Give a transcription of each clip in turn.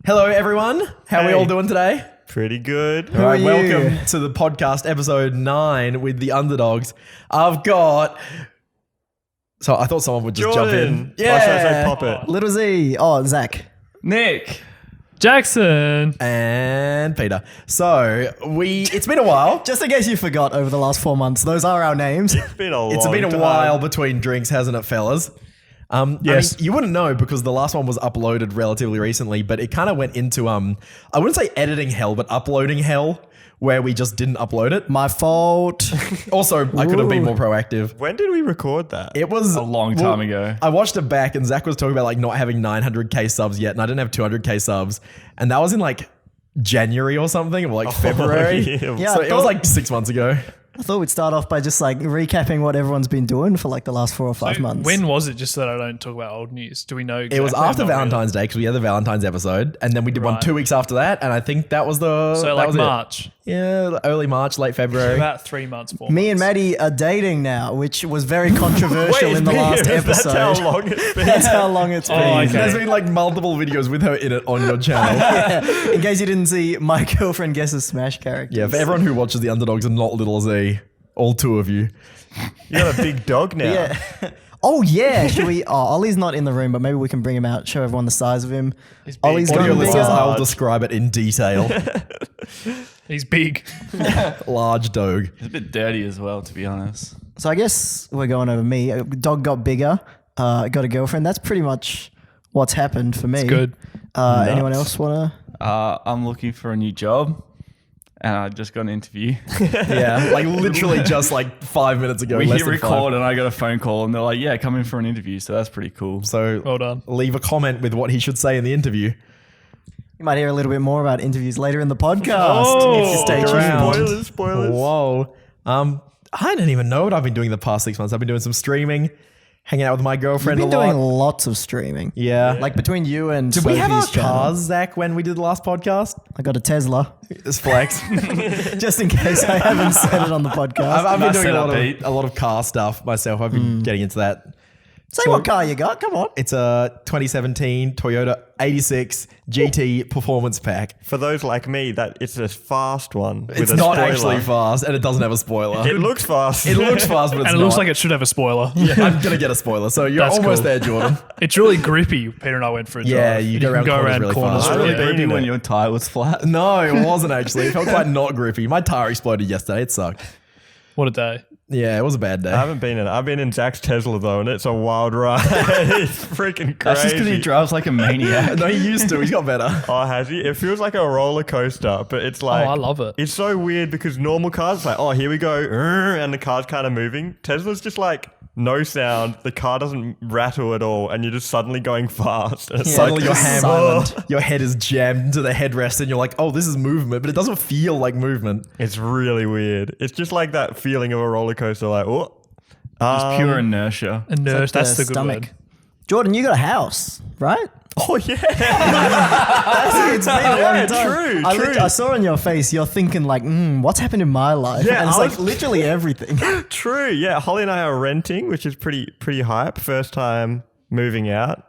Hello, everyone. How are we all doing today? Pretty good. All right, welcome to the podcast, episode 9 with the Underdogs. I've got... So I thought someone would just jump in. Yeah. Or should I say Poppt? Little Z. Oh, Zach. Nick. Jackson. And Peter. So it's been a while. Just in case you forgot over the last 4 months, those are our names. It's been a It's long been a time. while between drinks, hasn't it, fellas? Yes. I mean, you wouldn't know because the last one was uploaded relatively recently, but it kind of went into, I wouldn't say editing hell, but uploading hell, where we just didn't upload it. My fault. Also, I could have been more proactive. When did we record that? It was A long time ago. I watched it back and Zach was talking about like not having 900k subs yet, and I didn't have 200k subs, and that was in like January or something, or like February. yeah. So it was like 6 months ago. I thought we'd start off by just like recapping what everyone's been doing for like the last 4 or 5 months. When was it? Just so that I don't talk about old news. Do we know exactly? It was after Not really. Valentine's Day because we had the Valentine's episode, and then we did one Right. 2 weeks after that, and I think that was the So that like was it. March. Yeah, early March, late February. About 3 months, 4 Me and months. Maddie are dating now, which was very controversial in the last episode. That's how long it's been. That's how long it's been. Oh, okay. There's been like multiple videos with her in it on your channel. Yeah. In case you didn't see, my girlfriend guesses Smash characters. Yeah, for everyone who watches the Underdogs and not Little Z, all 2 of you. You got a big dog now. Yeah. Oh yeah, should we? Oh, Ollie's not in the room, but maybe we can bring him out, show everyone the size of him. He's big. Ollie's Audio gotten listeners, bigger. I'll describe it in detail. He's big. Large dog. It's a bit dirty as well, to be honest. So I guess we're going over me. Dog got bigger. Got a girlfriend. That's pretty much what's happened for me. It's good. Anyone else wanna? I'm looking for a new job, and I just got an interview. Yeah, like literally just like 5 minutes ago. We less hit than record, 5. and I got a phone call, and they're like, "Yeah, come in for an interview." So that's pretty cool. So Well done. leave a comment with what he should say in the interview. You might hear a little bit more about interviews later in the podcast Oh, if you stay stick around. tuned. Spoilers. Whoa. I don't even know what I've been doing the past 6 months. I've been doing some streaming, hanging out with my You've girlfriend been a lot. doing lots of streaming. Yeah. Like between you and Did we have our Sophie's channel. cars, Zach, when we did the last podcast? I got a Tesla, It's flex. just in case I haven't said it on the podcast. I've been Nice doing setup, Pete. a lot of car stuff myself. I've been getting into that. Say what car you got. Come on. It's a 2017 Toyota 86 GT Performance Pack. For those like me, that it's a fast one. With It's a not spoiler. actually fast, and it doesn't have a spoiler. It looks fast. It looks fast, but it's And it not. looks like it should have a spoiler. I'm gonna get a spoiler, so you're That's almost cool. there, Jordan. It's really grippy. Peter and I went for a drive. Yeah, you go around can corners really fast. I've really. been Maybe in when it. your tire was flat. No, it wasn't actually. It felt quite not grippy. My tire exploded yesterday. It sucked. What a day. Yeah, it was a bad day. I haven't been in it. I've been in Zach's Tesla though, and it's a wild ride. It's freaking That's just because crazy. he drives like a maniac. No, he used to. He's got better. Oh, has he? It feels like a roller coaster, but it's like... Oh, I love it. It's so weird because normal cars, it's like, oh, here we go, and the car's kind of moving. Tesla's just like, no sound, the car doesn't rattle at all, and you're just suddenly going fast. And it's Suddenly like, your silent. your head is jammed into the headrest, and you're like, "Oh, this is movement," but it doesn't feel like movement. It's really weird. It's just like that feeling of a roller coaster, like, oh. It's pure inertia. A nurse. That's the The good stomach. word. Jordan, you got a house, right? Oh, yeah. It's been a long time. True. I saw on your face, you're thinking like, what's happened in my life? Yeah, and it's I like was- literally everything. True. Yeah. Holly and I are renting, which is pretty hype. First time moving out.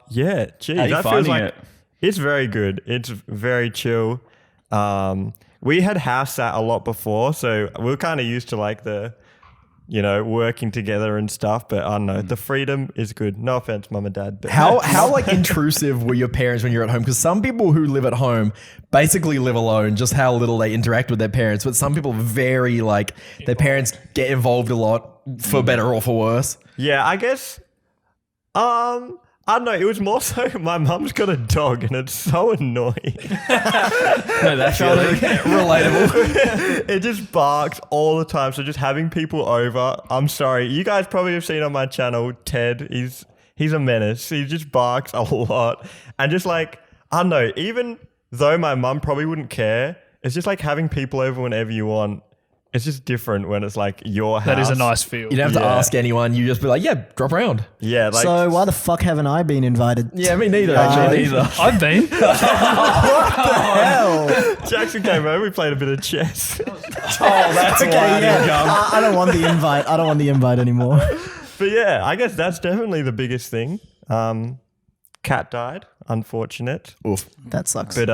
Yeah. Geez, How you that feels finding like it? it's very good. It's very chill. We had house sat a lot before, so we were kind of used to like the, working together and stuff. But I don't know, the freedom is good. No offense, mum and dad. But How like intrusive were your parents when you're at home? Because some people who live at home basically live alone, just how little they interact with their parents. But some people very like their parents get involved a lot for better or for worse. Yeah, I guess. I don't know. It was more so my mum's got a dog and it's so annoying. No, that's Relatable. It just barks all the time. So just having people over, I'm sorry. You guys probably have seen on my channel, Ted. He's a menace. He just barks a lot. And just like, I don't know, even though my mum probably wouldn't care, it's just like having people over whenever you want. It's just different when it's like your house. That is a nice feel. You don't have to Yeah. ask anyone. You just be like, yeah, drop around. Yeah, like So why the fuck haven't I been invited? Yeah, me neither, actually. I've been. Hell. Jackson came over, we played a bit of chess. That's Okay, yeah. I don't want the invite. I don't want the invite anymore. But yeah, I guess that's definitely the biggest thing. Cat died. unfortunate. Oof. That sucks. But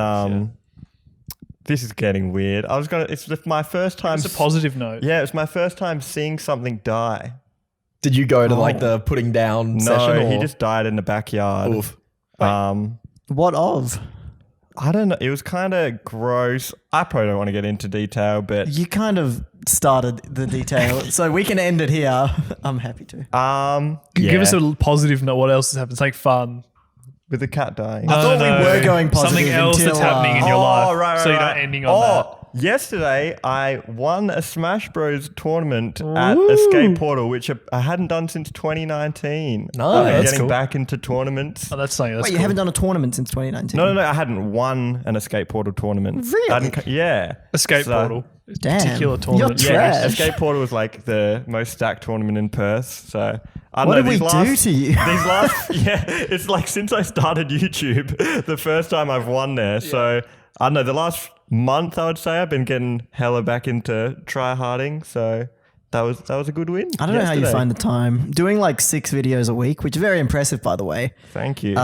this is getting weird. It's my first time. It's a positive note. Yeah, it's my first time seeing something die. Did you go to like the putting down session? No, Or? he just died in the backyard. Oof. What of? I don't know. It was kind of gross. I probably don't want to get into detail, but You kind of started the detail, so we can end it here. I'm happy to. Give us a positive note. What else has happened? It's like fun. with the cat dying. I thought we were going positive Something else until, that's happening in your life. Right, so you're right. not ending on that. Yesterday I won a Smash Bros tournament at Escape Portal, which I hadn't done since 2019. No, I'm that's getting cool. back into tournaments. Oh, that's something. That's Wait, cool. you haven't done a tournament since 2019? No, I hadn't won an Escape Portal tournament. Really? I hadn't yeah. Escape So- Portal. Damn. Particular tournament. You're Yeah, trash. Escape Portal was like the most stacked tournament in Perth. So I don't What know, did we these do last- to you? These last, it's like since I started YouTube, the first time I've won there. So I don't know, the last month I would say I've been getting hella back into try-harding. So that was a good win. I don't know how you yesterday. find the time. Doing like 6 videos a week, which is very impressive, by the way. Thank you.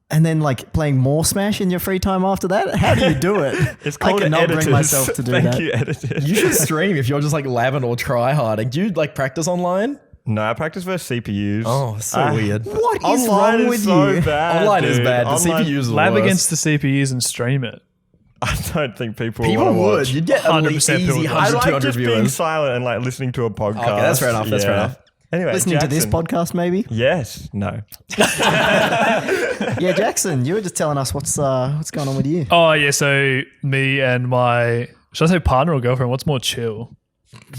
And then like playing more Smash in your free time after that. How do you do it? it's called I cannot editors. bring myself to do Thank that. you, editors. You should stream if you're just like labbing or try harding. Do you like practice online? No, I practice versus CPUs. Oh, so weird. What is Online wrong is with so you? bad. Online is dude. bad. The Online- CPUs are Lab worse. against the CPUs and stream it. I don't think people People wanna would. watch. You'd get at least 100% people easy would. 100, I like 200 just being viewers. silent and like listening to a podcast. Okay, that's fair enough. That's fair enough. Anyway, Listening to this Jackson. podcast, maybe? Yes. No. Yeah, Jackson, you were just telling us what's going on with you. Oh, yeah. So me and my, should I say partner or girlfriend? What's more chill?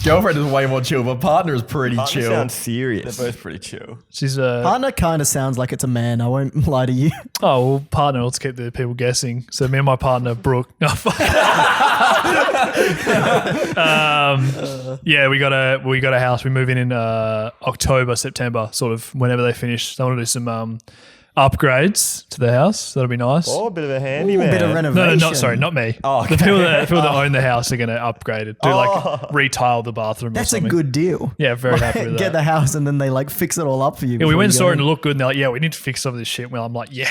Girlfriend is way more chill, but partner is pretty Partner chill. sounds serious. They're both pretty chill. She's Partner kind of sounds like it's a man. I won't lie to you. oh, well, partner, let's keep the people guessing. So me and my partner, Brooke. No, fuck. Yeah, we got a house. We move in October, September, sort of whenever they finish. They want to do some upgrades to the house. That'll be nice. Oh, a bit of a A handyman. bit of renovation. No, not sorry, not me. Oh, The people that own the house are going to upgrade it. Do like retile the bathroom. That's or a something. good deal. Yeah, very happy with Get that. the house and then they like fix it all up for you. Yeah, we before went and you saw go it and in. it looked good. And they're like, yeah, we need to fix some of this shit. Well, I'm like, yeah.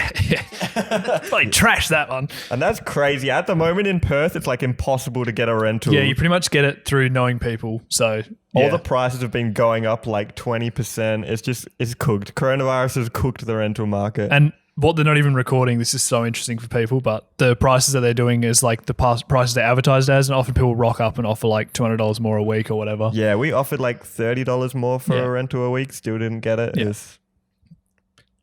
Like, trash that one. And that's crazy. At the moment in Perth, it's like impossible to get a rental. Yeah, you pretty much get it through knowing people. So, All yeah. the prices have been going up like 20%. It's cooked. Coronavirus has cooked the rental market. And what they're not even recording, this is so interesting for people, but the prices that they're doing is like the prices they're advertised as, and often people rock up and offer like $200 more a week or whatever. yeah, we offered like $30 more for Yeah. a rental a week. Still didn't get it. Yeah. It's-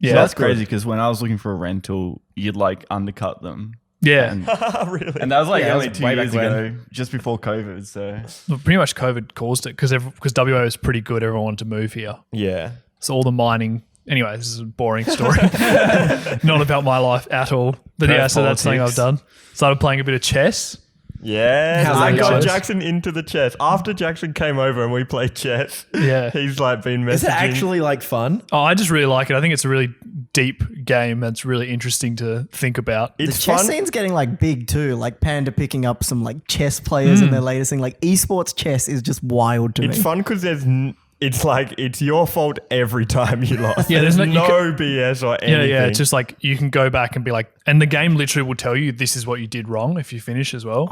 Yeah, So that's good. crazy because when I was looking for a rental, you'd like undercut them. yeah. And, really? and that was like Yeah, that only was 2 way back years when. ago, just before COVID. So Well, pretty much COVID caused it because WA was pretty good. Everyone wanted to move here. yeah. So all the mining. Anyway, this is a boring story. Not about my life at all. But yeah, Perth so that's something I've politics. done. Started playing a bit of chess. Yeah, How's I that got going? Jackson into the chess. After Jackson came over and we played chess, Yeah. he's like been messaging. Is it actually like fun? Oh, I just really like it. I think it's a really deep game that's really interesting to think about. The It's chess fun. scene's getting like big too. Like Panda picking up some like chess players in their latest thing. Like esports chess is just wild to It's me. fun because it's like it's your fault every time you lost. Yeah, there's there's no, no- BS or Yeah, anything. yeah. It's just like you can go back and be like, and the game literally will tell you this is what you did wrong if you finish as well.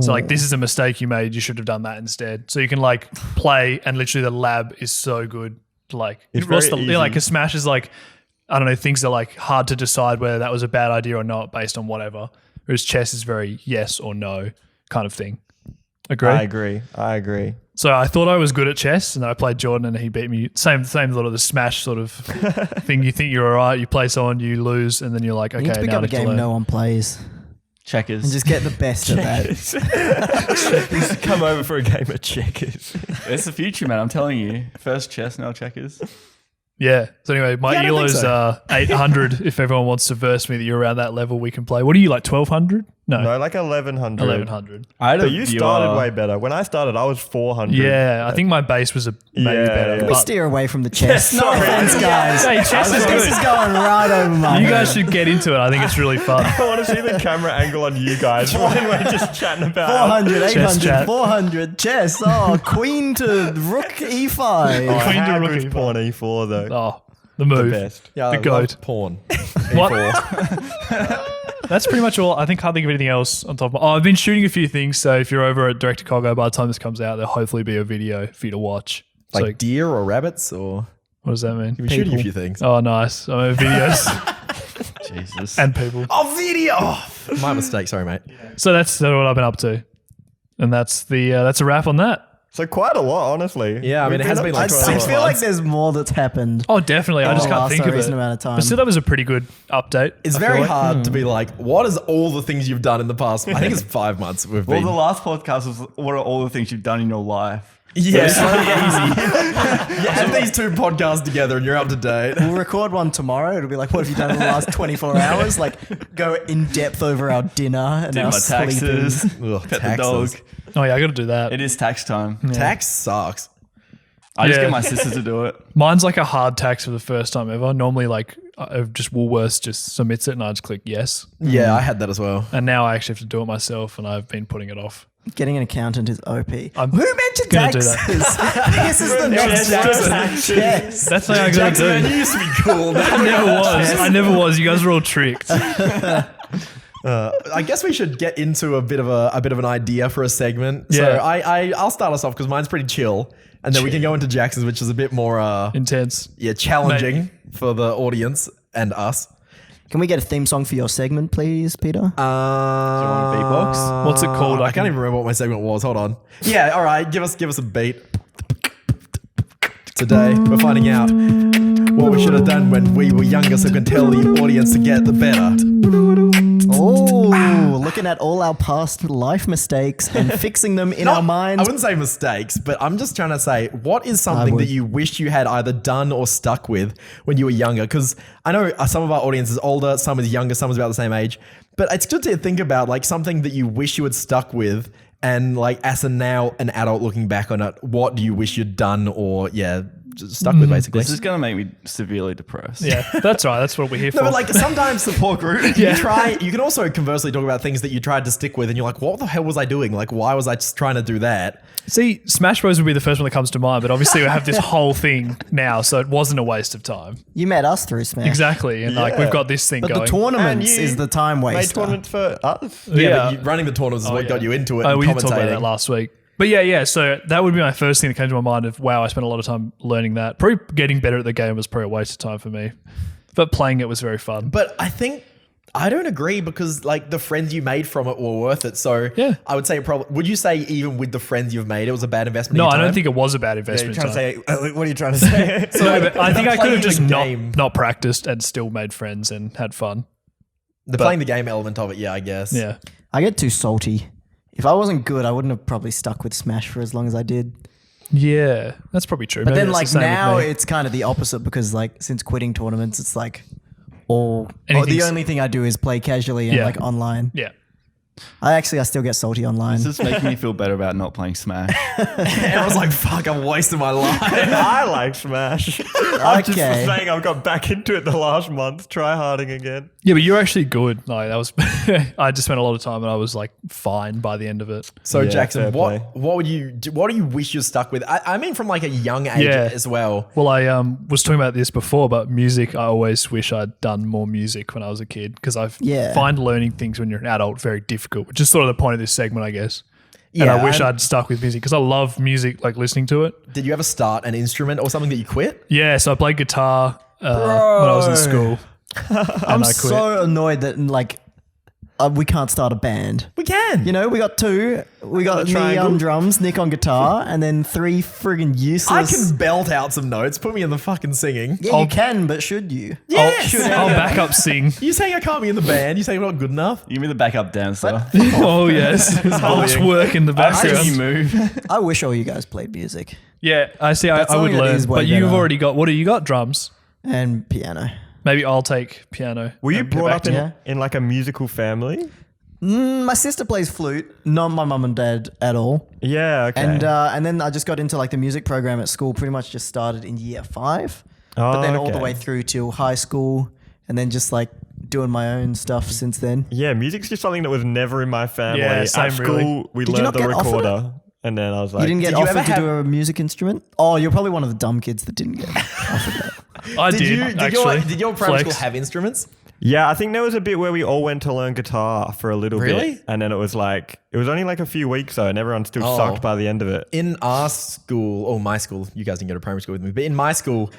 So like this is a mistake you made. You should have done that instead. So you can like play and literally the lab is so good. Like It's what's very yeah, like easy. a Smash is like I don't know, things are like hard to decide whether that was a bad idea or not based on whatever. Whereas chess is very yes or no kind of thing. Agree? I agree. So I thought I was good at chess, and then I played Jordan, and he beat me. Same sort of the Smash sort of thing. You think you're all right, you play someone, you lose, and then you're like, You okay, need to pick now up I a need to game learn. no one plays checkers. and just get the best of that. Come over for a game of checkers. It's the future, man. I'm telling you. First chess, now checkers. Yeah. So anyway, my Yeah, I don't think ELO's so. 800. If everyone wants to verse me that you're around that level, we can play. What are you like 1200? No, No, like 1100. 1100. I had But you started way better. When I started, I was 400. Yeah, I think my base was maybe Yeah, better. yeah. We But steer away from the chess. No sorry. offense, guys. hey, chess is This is good. going right over my You head. guys should get into it. I think it's really fun. I want to see the camera angle on you guys when we're just chatting about 400, Chess 800, chat. 400, chess. Oh, queen to rook e5. Oh, Queen to how rook good's E5. pawn E4 though? Oh, The move. best. Yeah, The I goat. love porn. What? E4. That's pretty much all. I think can't think of anything else on top of. Oh, I've been shooting a few things. So if you're over at Direct to Congo, by the time this comes out, there'll hopefully be a video for you to watch. Like So deer or rabbits or what does that mean? you've been shooting a few things. Oh, nice. I mean, videos Jesus. and people. Oh, video. Oh, my mistake. Sorry, mate. So that's what I've been up to, and that's a wrap on that. So quite a lot, honestly. Yeah, I mean, it has been like I 6 feel like months. there's more that's happened. Oh, definitely. I in just the can't last think of it. recent amount of time. But still, that was a pretty good update. It's I feel very like. hard to be like, what is all the things you've done in the past? I think it's 5 months we've Well, been. the last podcast was what are all the things you've done in your life? Yeah, it's really easy. You add these 2 podcasts together and you're up to date. We'll record one tomorrow. It'll be like, what have you done in the last 24 hours? Like, go in depth over our dinner and Did our my taxes. Ugh, Pet the taxes. dog. Oh yeah, I got to do that. It is tax time. Tax sucks. I just Yeah. get my sister to do it. Mine's like a hard tax for the first time ever. Normally, like just Woolworths just submits it and I just click yes. Yeah, I had that as well. And now I actually have to do it myself, and I've been putting it off. Getting an accountant is OP. I'm Who mentioned gonna do taxes? This is the next Jackson. Yes. That's what I got Jackson, to man, do. you used to be cool. I never was. I never was. You guys were all tricked. I guess we should get into a bit of an idea for a segment. So Yeah. I'll start us off because mine's pretty chill, and then we can go into Jackson's, which is a bit more Intense. challenging Maybe. for the audience and us. Can we get a theme song for your segment, please, Peter? Do you want a beatbox? What's it called? I can't even remember what my segment was. Hold on. Yeah, all right. Give us a beat. Today we're finding out what we should have done when we were younger, so we can tell the audience to get the better. Oh, looking at all our past life mistakes and fixing them in our I minds. wouldn't say mistakes, but I'm just trying to say, what is something would. that you wish you had either done or stuck with when you were younger? Because I know some of our audience is older, some is younger, some is about the same age. But it's good to think about like something that you wish you had stuck with, and like as a now an adult looking back on it, what do you wish you'd done or just stuck with basically? This is going to make me severely depressed. Yeah, that's right. That's what we're here for. No, but like sometimes Support group. you can also conversely talk about things that you tried to stick with and you're like, what the hell was I doing? Like, why was I just trying to do that? See, Smash Bros would be the first one that comes to mind, but obviously we have this whole thing now, so it wasn't a waste of time. You met us through Smash. Exactly, and like Yeah. we've got this thing But going. the tournaments And you is the time Made waster. tournaments for us. Yeah, but running the tournaments is what got you into it. Oh, and we did talk about commentating. that last week. But yeah. So that would be my first thing that came to my mind of, wow, I spent a lot of time learning that. Probably getting better at the game was probably a waste of time for me. But playing it was very fun. But I think I don't agree because like the friends you made from it were worth it. So Yeah. I would say probably. Would you say even with the friends you've made, it was a bad investment? No, of I your don't time? think it was a bad You're investment. trying to time. say, what are you trying to say? No, but I think I could have just game. not practiced and still made friends and had fun. the playing the game element of it. Yeah, I guess. Yeah. I get too salty. If I wasn't good, I wouldn't have probably stuck with Smash for as long as I did. Yeah, that's probably true. But Maybe then that's like the same with now me. it's kind of the opposite because like since quitting tournaments, it's like the Anything's- only thing I do is play casually and Yeah. like online. Yeah. I still get salty online. This is making me feel better about not playing Smash. And I was like, fuck, I'm wasting my life. I like Smash. I'm just Okay. saying I've got back into it the last month, try harding again. Yeah, but you're actually good. Like that was, I just spent a lot of time and I was like fine by the end of it. So Yeah, Jackson, fair play. what do you wish you stuck with? I mean, from like a young age Yeah. as well. Well, I was talking about this before, but music. I always wish I'd done more music when I was a kid because I Yeah. find learning things when you're an adult very difficult, which is sort of the point of this segment, I guess. And Yeah, I wish and- I'd stuck with music because I love music, like listening to it. Did you ever start an instrument or something that you quit? Yeah, so I played guitar when I was in school. I'm I quit. so annoyed that like we can't start a band. We can. You know, we got two. We got me triangle. on drums, Nick on guitar, and then three friggin' I useless. can belt out some notes. Put me in the fucking singing. Yeah, you can, but should you? Yes. I'll back up sing. You saying I can't be in the band? You saying I'm not good enough? Give me the backup dancer. Oh yes, I'll just work in the I see you background. move. I wish all you guys played music Yeah, I see. That's I would something that learn, is way but you've better. already got. What do you got? Drums. and piano. Maybe I'll take piano. Were you and go brought back up to- Yeah. in like a musical family? My sister plays flute, not my mum and dad at all. Yeah, okay. And then I just got into like the music program at school. Pretty much just started in year 5, but then all the okay. way through till high school, and then just like doing my own stuff since then. Yeah, music's just something that was never in my family. Yeah, same, At school, really. we Did you learned not the get offered recorder, and then I was like, You didn't get did you ever offered to have- do a music instrument? Oh, you're probably one of the dumb kids that didn't get offered that. I did actually. Did your primary Flex. school have instruments? Yeah, I think there was a bit where we all went to learn guitar for a little Really? bit. And then it was only like a few weeks though, and everyone still Oh. sucked by the end of it. In our school, or my school, you guys didn't go to primary school with me, but in my school,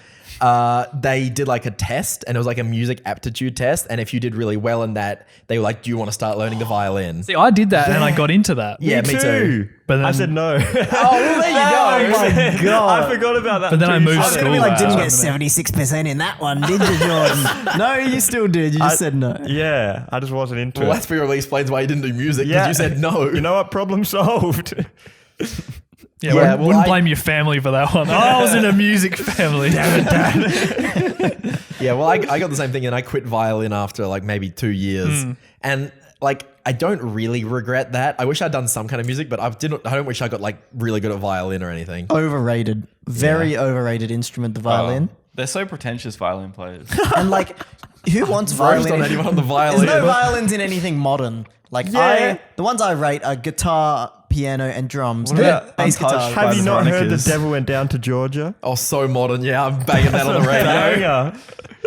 they did like a test, and it was like a music aptitude test. And if you did really well in that, they were like, "Do you want to start learning the violin?" See, I did that and I got into that. Yeah, me too. But then I said no. Oh, well, there you go. Oh my god! I forgot about that. But then I until you moved said I was gonna it. be like, didn't Wow. get 76% in that one, did you, Jordan? No, you still did. You just said no. Yeah, I just wasn't into Well, it. that's probably explains why you didn't do music, because you said no. You know what? Problem solved. Yeah, Yeah, well, wouldn't I- blame your family for that one. Oh, I was in a music family. Yeah, well, I got the same thing, and I quit violin after like maybe 2 years, and like I don't really regret that. I wish I'd done some kind of music, but I don't wish I got like really good at violin or anything. Overrated. Very overrated instrument, the violin. They're so pretentious, violin players. And like, who wants Roast violin? on anyone on the There's violin. no violins in anything modern. Like Yeah. the ones I rate are guitar, piano, and drums. What about Bass untouched guitar. by Have you the not heard The Veronicas? Devil Went Down to Georgia? Oh, so modern. Yeah, I'm banging that on the radio. Banger.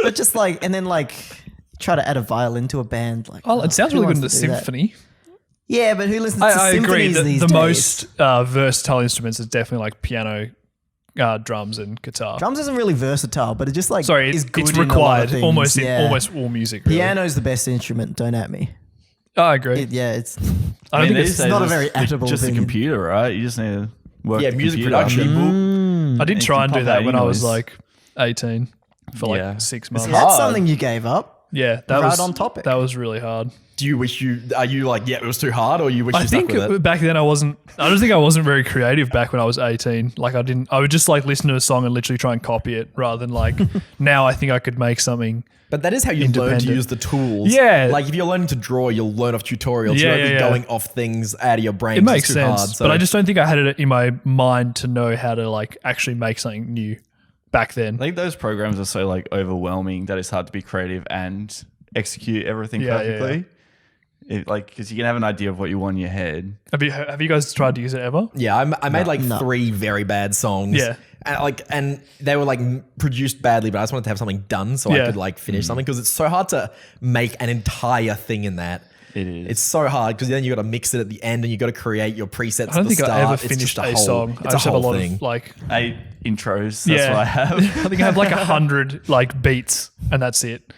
But just like, and then like, try to add a violin to a band. Like, Oh, it sounds who really good in wants the to do that? symphony. Yeah, but who listens to I agree. symphonies The, these the days? most versatile instruments is definitely like piano, drums, and guitar. Drums isn't really versatile, but it just like Sorry, is good it's in a lot of required things. almost in Yeah. almost all music. Really. Piano's the best instrument. Don't at me. I agree. It's I don't think these it's. days not a it's very affable just thing. a computer, right? You just need to work. Yeah, the music computer. production. I did you try can and do pop that out when I was noise. like 18 for Yeah. like 6 months. that's hard. something you gave up. Yeah, that Right was on topic. That was really hard. Do you wish are you like, yeah, it was too hard, or you wish I you stuck think with it? back then I just think I wasn't very creative back when I was 18. Like I would just like listen to a song and literally try and copy it rather than like now I think I could make something. But that is how you learn to Independent. use the tools. Yeah. Like if you're learning to draw, you'll learn off tutorials. Yeah, you won't be yeah. going off things out of your brain. It 'cause makes it's too sense, hard, so- but I just don't think I had it in my mind to know how to like actually make something new back then. I think those programs are so like overwhelming that it's hard to be creative and execute everything Yeah, yeah, perfectly. Because you can have an idea of what you want in your head. Have you guys tried to use it ever? Yeah, I made like No. 3 very bad songs. Yeah. And they were like produced badly, but I just wanted to have something done so I Yeah. could like finish something, because it's so hard to make an entire thing in that. It is. It's so hard because then you got to mix it at the end, and you got to create your presets. I don't at the think I start. ever It's finished just a whole, song. It's I just have a whole lot thing. of like 8 intros. That's what I have. I think I have like 100 like beats and that's it.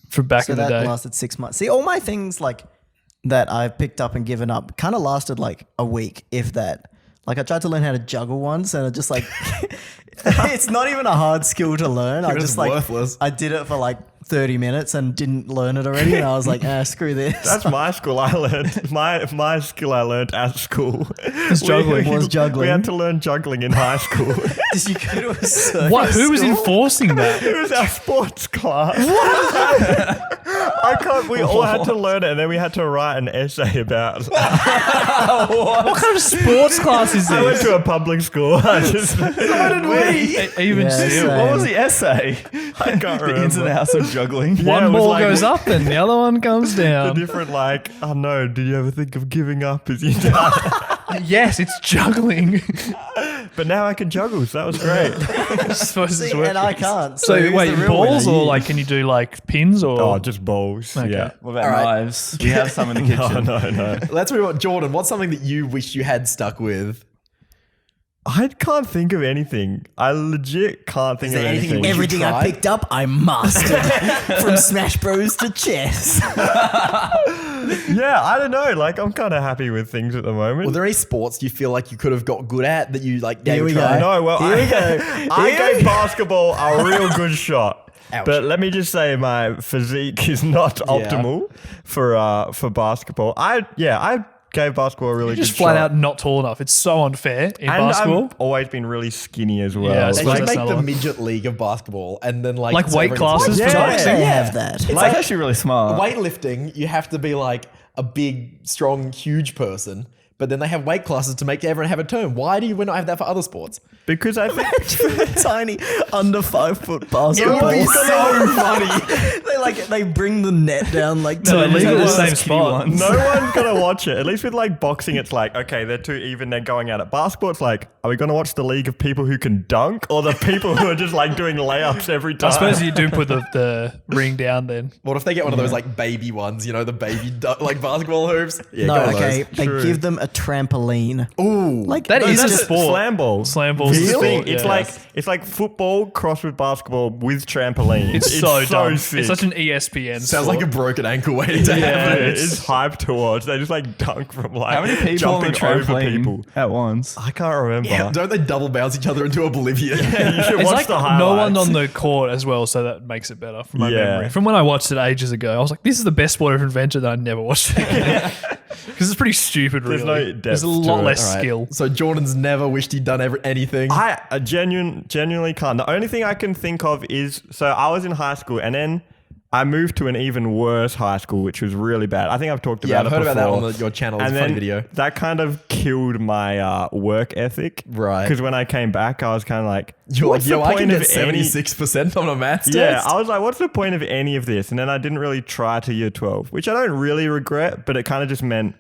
From back So in the that day. lasted 6 months. See, all my things like that I've picked up and given up kind of lasted like a week, if that. Like I tried to learn how to juggle once, and it just like it's not even a hard skill to learn. I It was just like worthless. I did it for like 30 minutes and didn't learn it already, and I was like, screw this. That's my school. I learned my skill. I learned at school. It's juggling. Was juggling. We had to learn juggling in high school. Did you go to a circus What? Who was school? enforcing that? It was our sports class. I can't. We all had to learn it, and then we had to write an essay about. What kind of sports class is I went this? to a public school. I just. Even Yeah, still. same. What was the essay? I can't The ins and remember. outs of juggling. Yeah, it One was ball like- goes up and the other one comes The down. different like, oh no, did you ever think of giving up as you Yes, it's juggling. But now I can juggle, so that was great. I suppose it's See, and I can't. So who's wait, the real balls winner? or You. like can you do like pins or? Oh, just bowls. Okay. Yeah. What about All right. knives? We have some in the kitchen. No. Let's move on. Jordan, what's something that you wish you had stuck with? I can't think of anything. I legit can't think Is of there anything you anything. wish- Everything I tried? picked up, I mastered. From Smash Bros to chess. Yeah, I don't know. Like, I'm kind of happy with things at the moment. Were there any sports you feel like you could have got good at that you like gave Here a we try? go. No, well, Here we go. I Here we gave go. basketball a real good shot. Ouch. But let me just say, my physique is not optimal for basketball. I gave basketball a really You're good just flat shot. out not tall enough. It's so unfair in And basketball. I've always been really skinny as well. Yeah, I They suppose should that's make another the one. midget league of basketball, and then like Like so weight everyone gets- classes for Yeah. boxing. They have that. It's That's like actually really smart. weightlifting. You have to be like a big, strong, huge person, but then they have weight classes to make everyone have a turn. Why do we not have that for other sports? Because I think Tiny under 5 foot It basketball. would be so funny. They bring the net down like No, two they leave it in the meters. same spot. no one's gonna watch it. At least with like boxing, it's like, okay, they're too even, they're going at it. Basketball, it's like, are we gonna watch the league of people who can dunk or the people who are just like doing layups every time? I suppose you do put the ring down then. What if they get one of those like baby ones, the baby like basketball hoops? Yeah, No, go on okay. those. They True. give them a trampoline. Ooh. Like That is That's a sport. Slam ball. Slam ball's a Really? sport, It's yeah. like football crossed with basketball with trampoline. It's so dumb. sick. It's such an ESPN Sounds sport. like a broken ankle waiting to Yeah, happen. it's hype to watch. They just like dunk from like How many people on the jumping over trampoline people. at once? I can't remember. Yeah, don't they double bounce each other into oblivion? You should It's watch like the highlights. no one on the court as well, so that makes it better from my Yeah. memory. From when I watched it ages ago, I was like, this is the best sport ever invented, and I never watched it again. Because it's pretty stupid, really. There's no There's a depth to lot it. less All right. skill. So Jordan's never wished he'd done anything. I genuinely can't. The only thing I can think of is, so I was in high school and then I moved to an even worse high school, which was really bad. I think I've talked Yeah, about I've it heard before. about that on your channel. It's And a funny then video. that kind of killed my work ethic. Right. Because when I came back, I was kind of like, You're like, what's yo, the I can point get of any- 76% on a maths Yeah, test. I was like, what's the point of any of this? And then I didn't really try to year 12, which I don't really regret, but it kind of just meant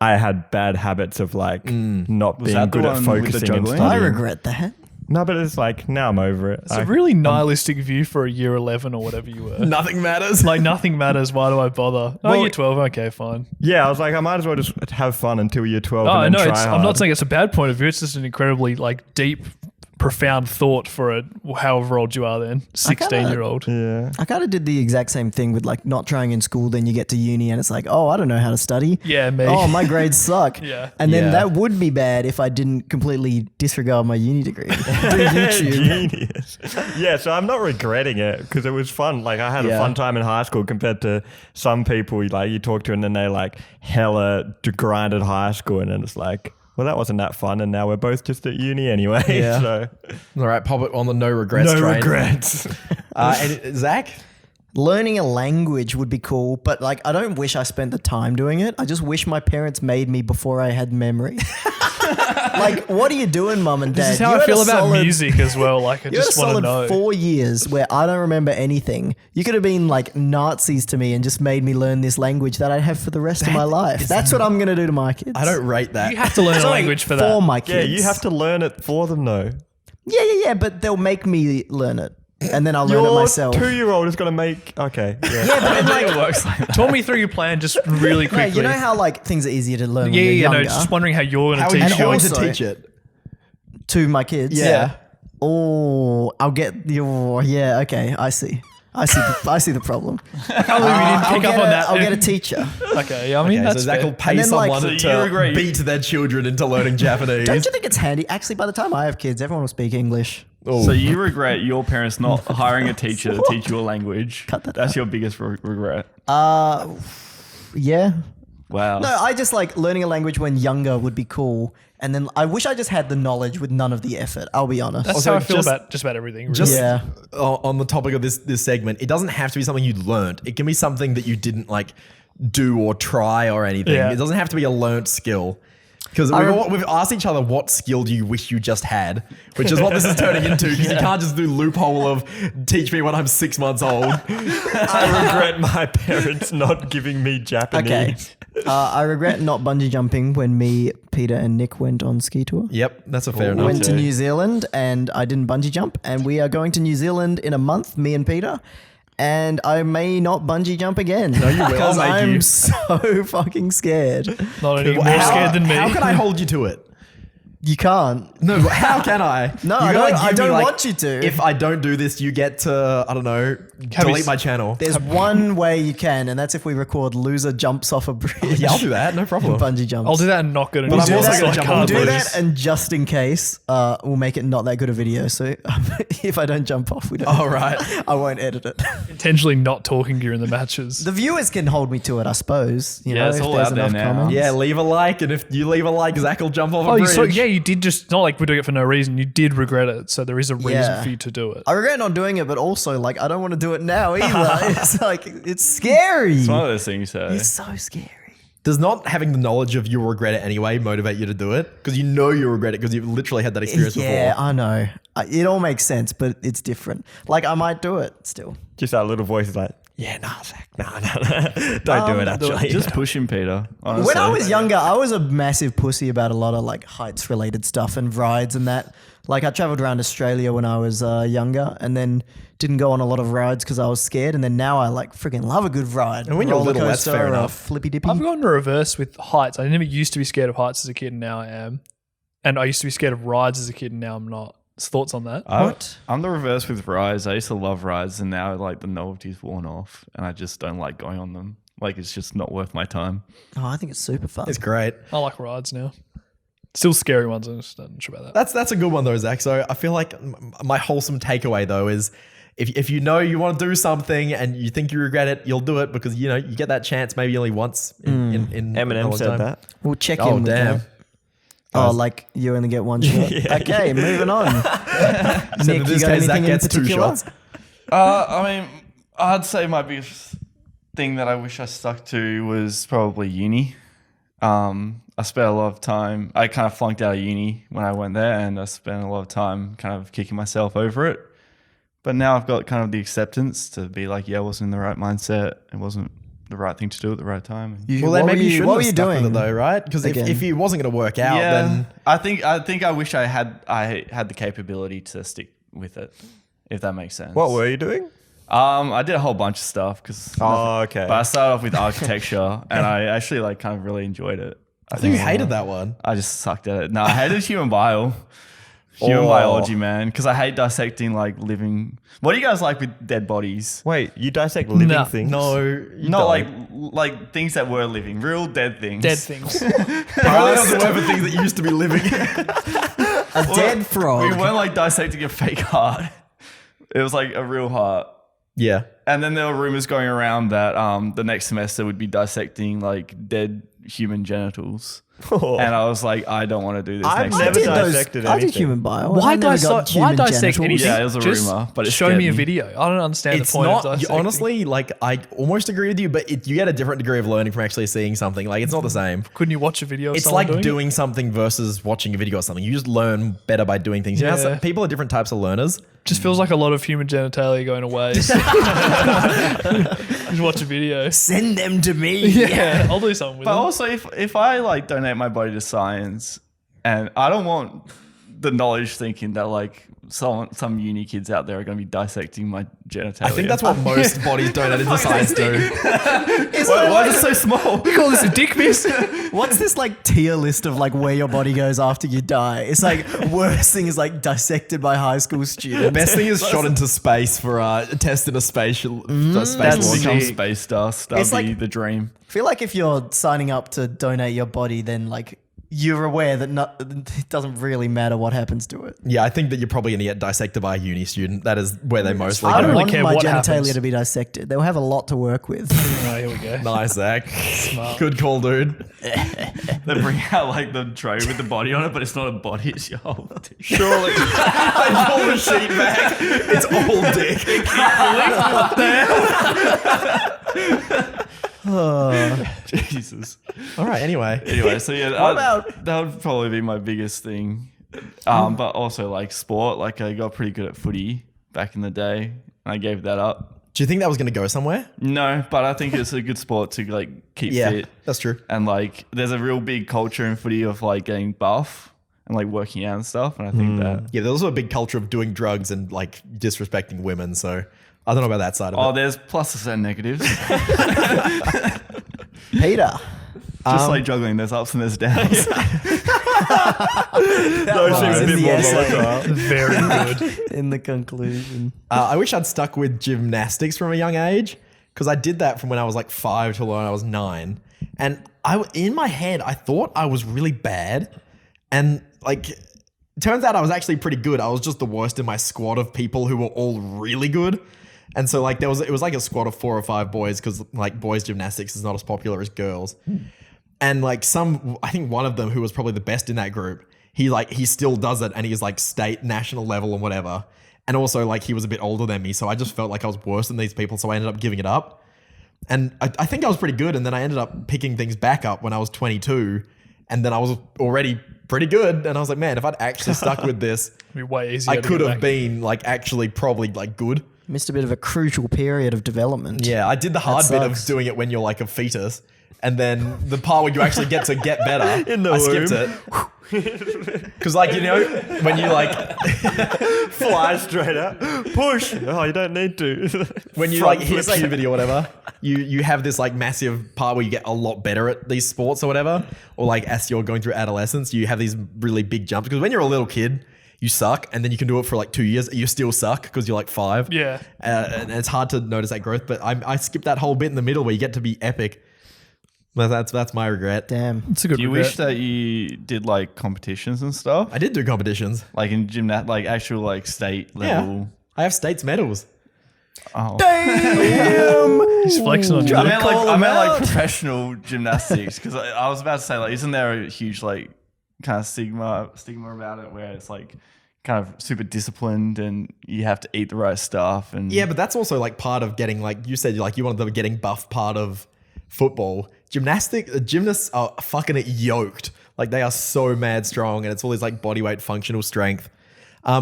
I had bad habits of like not being that the good at one with the focusing and juggling? I studying. regret that. No, but it's like, now I'm over it. It's a really nihilistic view for a year 11 or whatever you were. Nothing matters. Like, nothing matters. Why do I bother? Oh, Well, year 12. Okay, fine. Yeah, I was like, I might as well just have fun until year 12 Oh, and no, then try hard. I'm not saying it's a bad point of view. It's just an incredibly, like, deep, profound thought for a however old you are then. 16-year-old. Yeah. I kind of did the exact same thing with like not trying in school. Then you get to uni and it's like, oh, I don't know how to study. Yeah, me. Oh, my grades suck. Yeah. And then Yeah. that would be bad if I didn't completely disregard my uni degree. Do YouTube. Genius. Yeah, so I'm not regretting it because it was fun. Like, I had a Yeah. fun time in high school compared to some people like you talk to and then they like hella grinded high school and then it's like, well, that wasn't that fun and now we're both just at uni anyway. Yeah. So All right, pop it on the no regrets no train. regrets. And Zach? Learning a language would be cool, but like I don't wish I spent the time doing it. I just wish my parents made me before I had memory. Like, what are you doing, mum and dad? This is how You I had feel a about solid- music as well. Like, I You had a just want to solid know. 4 years where I don't remember anything. You could have been like Nazis to me and just made me learn this language that I'd have for the rest of my life. That's what I'm going to do to my kids. I don't rate that. You have to learn a language for that. For my Yeah, kids. you have to learn it for them though. Yeah, but they'll make me learn it. And then I'll learn it Your myself. 2-year-old is going to make, okay. Yeah. Yeah, but then like, It works like that. Talk me through your plan just really no, quickly. you know how like things are easier to learn when yeah, you're yeah, no, younger just wondering how you're going How to are you teach And going also- to teach it? to my kids. Yeah. Oh, I'll get your. Yeah, okay, I see. I see the problem. I can't believe you didn't pick up on that. I'll get a teacher. Okay, yeah, I mean, Okay, so that's Zach fair. will pay And then, like, someone so you to agree- beat their children into learning Japanese. Don't you think it's handy? Actually, by the time I have kids, everyone will speak English. Oh. So you regret your parents not hiring a teacher to teach you a language. Cut that That's your biggest regret. Yeah. Wow. No, I just like learning a language when younger would be cool. And then I wish I just had the knowledge with none of the effort. I'll be honest. That's Also, how I feel just- about just about everything. Really. Just Yeah. on the topic of this segment, it doesn't have to be something you learned. It can be something that you didn't like do or try or anything. Yeah. It doesn't have to be a learnt skill. Because we've asked each other, what skill do you wish you just had? Which is what this is turning into. Because you can't just do loophole of teach me when I'm 6 months old. I regret my parents not giving me Japanese. Okay. I regret not bungee jumping when me, Peter, and Nick went on ski tour. Yep, that's a fair We enough. went to New Zealand and I didn't bungee jump. And we are going to New Zealand in a month, me and Peter. And I may not bungee jump again. No, you will. Because I'll make I'm you. so fucking scared. Not any more How- scared than me. How can I hold you to it? You can't. No, how can I? No, You I gotta don't- I give me, don't like, want you to. If I don't do this, you get to, I don't know, delete you- my channel. There's one way you can, and that's if we record loser jumps off a bridge. Yeah, I'll do that. No problem. Bungee jumps. I'll do that and not good But enough. I'm also that- gonna jump we'll on do the that, and just in case, we'll make it not that good a video. So if I don't jump off, we don't. All right. I won't edit it. Intentionally not talking during the matches. The viewers can hold me to it, I suppose. You Yeah, know, it's if all there's out there enough now. comments. Yeah, leave a like, and if you leave a like, Zach will jump off a you bridge. yeah, you did just not like we're doing it for no reason. You did regret it, so there is a reason Yeah. for you to do it. I regret not doing it, but also like I don't want to do it now either. It's like it's scary. It's one of those things. It's so scary. Does not having the knowledge of you'll regret it anyway motivate you to do it? Because you know you'll regret it because you've literally had that experience Yeah, before. I know. It all makes sense, but it's different. Like I might do it still. Just that little voice is like, yeah, nah, Zach, nah. Don't do it, actually. Just push him, Peter. Honestly. When I was younger, I was a massive pussy about a lot of like heights related stuff and rides and that. Like I traveled around Australia when I was younger and then didn't go on a lot of rides because I was scared. And then now I like freaking love a good ride. And when you're Roller little, that's coaster fair or a enough. Flippy dippy. I've gone to reverse with heights. I never used to be scared of heights as a kid, and now I am. And I used to be scared of rides as a kid, and now I'm not. Thoughts on that? I'm the reverse with rides. I used to love rides, and now like the novelty's worn off, and I just don't like going on them. Like it's just not worth my time. Oh, I think it's super fun. It's great. I like rides now. Still scary ones. I'm just not sure about that. That's a good one though, Zach. So I feel like my wholesome takeaway though is if you know you want to do something and you think you regret it, you'll do it because you know you get that chance maybe only once in a Eminem long said time. that. We'll check Oh, in with damn. that. Oh, like you only get one shot. Okay, moving on. So Nick, in you this got case, Zach anything in gets 2 particular? shots. I mean, I'd say my biggest thing that I wish I stuck to was probably uni. I spent a lot of time. I kind of flunked out of uni when I went there, and I spent a lot of time kind of kicking myself over it. But now I've got kind of the acceptance to be like, yeah, I wasn't in the right mindset. It wasn't the right thing to do at the right time. Well, then maybe you shouldn't what were have you stuck with doing? it though, right? Because Again. if it wasn't going to work out, then I think I wish I had the capability to stick with it, if that makes sense. What were you doing? I did a whole bunch of stuff because. Oh, okay. But I started off with architecture, and I actually like kind of really enjoyed it. I think you hated that one. I just sucked at it. No, I hated human biology, man, because I hate dissecting like living. What do you guys like with dead bodies? Wait, you dissect living No. things? No, you Not don't. like things that were living, real dead things. Dead things. Past whatever things that used to be living. A dead frog. We weren't like dissecting a fake heart. It was like a real heart. Yeah. And then there were rumors going around that the next semester would be dissecting like dead human genitals. Oh. And I was like, I don't want to do this I've next never semester. dissected I did anything. human bio. Why I never got dissect? Why human dissect genitals. anything? Yeah, it was a Just rumor, but it show scared me a me. video. I don't understand It's the point not, of dissecting. honestly, like I almost agree with you, but you get a different degree of learning from actually seeing something. Like it's not the same. Couldn't you watch a video? Of It's someone like doing doing something versus watching a video or something. You just learn better by doing things. You know, how Yeah. people are different types of learners. it? Just feels like a lot of human genitalia going to waste. Just watch a video. Send them to me. Yeah, I'll do something with But them. also, if I like donate my body to science, and I don't want the knowledge thinking that like some uni kids out there are going to be dissecting my genitalia. I think that's what most bodies donated to science do. Why is it so small? We call this a dick piss. What's this like tier list of like where your body goes after you die? It's like worst thing is like dissected by high school students. Best thing is shot into space for a test in a space That's launch. become sick. space dust. That'd It's be like- the dream. I feel like if you're signing up to donate your body, then like you're aware that it doesn't really matter what happens to it. Yeah, I think that you're probably going to get dissected by a uni student. That is where they mostly I go. don't really want care my what genitalia happens. to be dissected. They'll have a lot to work with. Oh, here we go. Nice, Zach. Smart. Good call, dude. They bring out like the tray with the body on it, but it's not a body, it's your whole dick. Surely. They pull the sheet back. It's all dick. Jesus. All right, anyway. Anyway, so yeah, about- that would probably be my biggest thing. But also like sport, like I got pretty good at footy back in the day. And I gave that up. Do you think that was going to go somewhere? No, but I think it's a good sport to like keep Yeah, fit. that's true. And like there's a real big culture in footy of like getting buff and like working out and stuff. And I think that Yeah, there's also a big culture of doing drugs and like disrespecting women. So I don't know about that side of it. there's pluses and negatives. Peter. Just like juggling, there's ups and there's downs. Those seem a in bit the more essay. volatile. Very good. In the conclusion. I wish I'd stuck with gymnastics from a young age because I did that from when I was like 5 till when I was 9. And in my head, I thought I was really bad. And like, it turns out I was actually pretty good. I was just the worst in my squad of people who were all really good. And so like it was like a squad of 4 or 5 boys because like boys gymnastics is not as popular as girls. And like I think one of them who was probably the best in that group, he still does it and he's like state, national level and whatever. And also like he was a bit older than me. So I just felt like I was worse than these people. So I ended up giving it up. And I think I was pretty good. And then I ended up picking things back up when I was 22. And then I was already pretty good. And I was like, man, if I'd actually stuck with this, It'd be way easier. I to could get have back. been like actually probably like good. Missed a bit of a crucial period of development. Yeah, I did the hard bit of sucks. doing it when you're like a fetus. And then the part where you actually get to get better, In the I skipped womb. it. Because like, you know, when you like, Fly straight out. Push. Oh, you don't need to. when you Front like hit flip. puberty or whatever, you have this like massive part where you get a lot better at these sports or whatever. Or like as you're going through adolescence, you have these really big jumps. Because when you're a little kid, you suck. And then you can do it for like 2 years. You still suck because you're like 5. Yeah. And it's hard to notice that growth. But I skipped that whole bit in the middle where you get to be epic. But that's my regret. Damn. It's a good Do you regret. wish that you did like competitions and stuff? I did do competitions. Like in like actual like state level. I have states medals. Oh. He's flexing on you. I meant call like him out. professional gymnastics because I was about to say like isn't there a huge like kind of stigma about it where it's like kind of super disciplined and you have to eat the right stuff and Yeah, but that's also like part of getting like you said like you wanted the getting buff part of football. Gymnasts are fucking yoked. Like they are so mad strong and it's all this like body weight functional strength.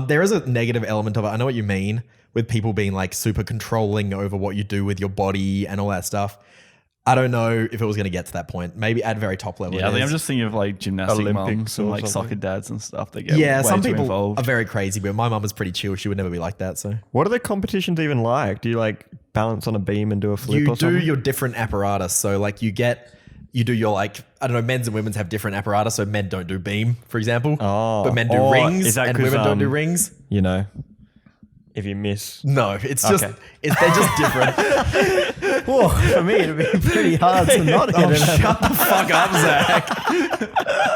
There is a negative element of it. I know what you mean with people being like super controlling over what you do with your body and all that stuff. I don't know if it was going to get to that point. Maybe at very top level. yeah, I it think is. I'm just thinking of like gymnastic Olympics moms and or like something. soccer dads and stuff. They get Yeah, way some too people involved. are very crazy, but my mum is pretty chill. She would never be like that. So What are the competitions even like? Do you like balance on a beam and do a flip you or do something? your different apparatus. So like you do your like, I don't know, men's and women's have different apparatus. So men don't do beam, for example. Oh. But men do Or rings is that and 'cause, women don't do um, rings. You know, if you miss. No, it's just, Okay. they're just different. Whoa, for me, it'd be pretty hard to not hit it. Shut the fuck up, Zach.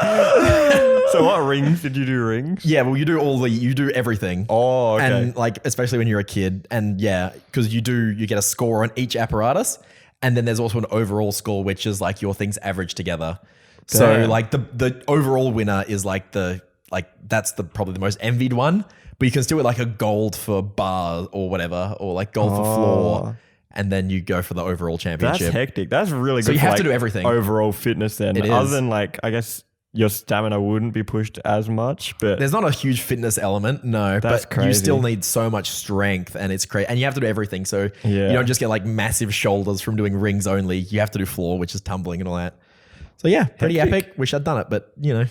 So what rings did you do? Rings? Yeah, well, you do everything. Oh, okay. And like, especially when you're a kid. And yeah, because you get a score on each apparatus. And then there's also an overall score, which is like your things averaged together. So Damn. like the overall winner is like that's probably the most envied one. But you can still get like a gold for bar or whatever, or like gold for floor. And then you go for the overall That's championship. hectic. That's really good. So you for, have to like, do everything. Overall fitness then. It Other is. than like, I guess your stamina wouldn't be pushed as much, but There's not a huge fitness element, no. That's but you crazy. still need so much strength, and it's crazy. And you have to do everything. So Yeah. you don't just get like massive shoulders from doing rings only. You have to do floor, which is tumbling and all that. So yeah, pretty Hectic. epic. Wish I'd done it, but you know.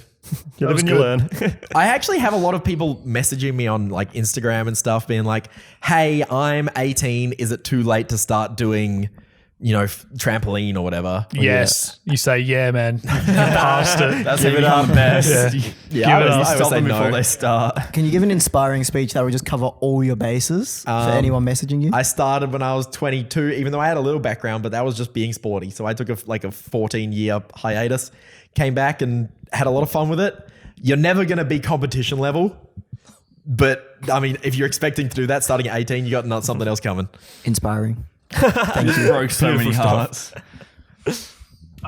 you that live was and you learn. I actually have a lot of people messaging me on like Instagram and stuff, being like, "Hey, I'm 18. Is it too late to start doing, trampoline or whatever?" Yes. You say, yeah, man. You passed it. That's Give how it you become up. the best. Yeah. You Yeah, I Give it always- up. I always stop say them before no. they start. Can you give an inspiring speech that would just cover all your bases for anyone messaging you? I started when I was 22, even though I had a little background, but that was just being sporty. So I took a 14-year hiatus, came back and had a lot of fun with it. You're never going to be competition level. But I mean, if you're expecting to do that starting at 18, you got something else coming. Inspiring. Just broke so many Beautiful hearts.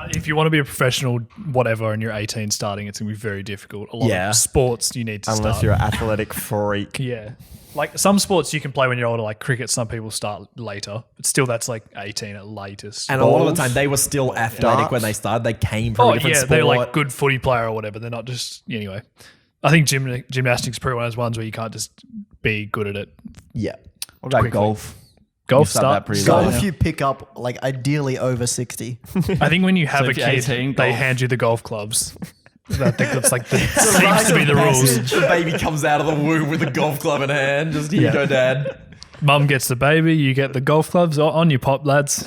If you want to be a professional, whatever, and you're 18 starting, it's going to be very difficult. A lot Yeah. of sports you need to Unless start. you're an athletic freak. Yeah. Like some sports you can play when you're older, like cricket, some people start later. But still, that's like 18 at latest. And a lot of the Balls. time, they were still athletic Darts. when they started. They came from a different sport. they're like good footy player or whatever. They're not just, anyway. I think gymnastics is probably one of those ones where you can't just be good at it. Yeah. What about Quickly. golf? Golf You start start. that pretty Golf, late. if you pick up like ideally over 60. I think when you have So a if you're kid, 18, they golf. hand you the golf clubs. I think that's like seems to be the rules. The baby comes out of the womb with a golf club in hand. Just here you go, Dad. Mum gets the baby, you get the golf clubs. On your pop, lads.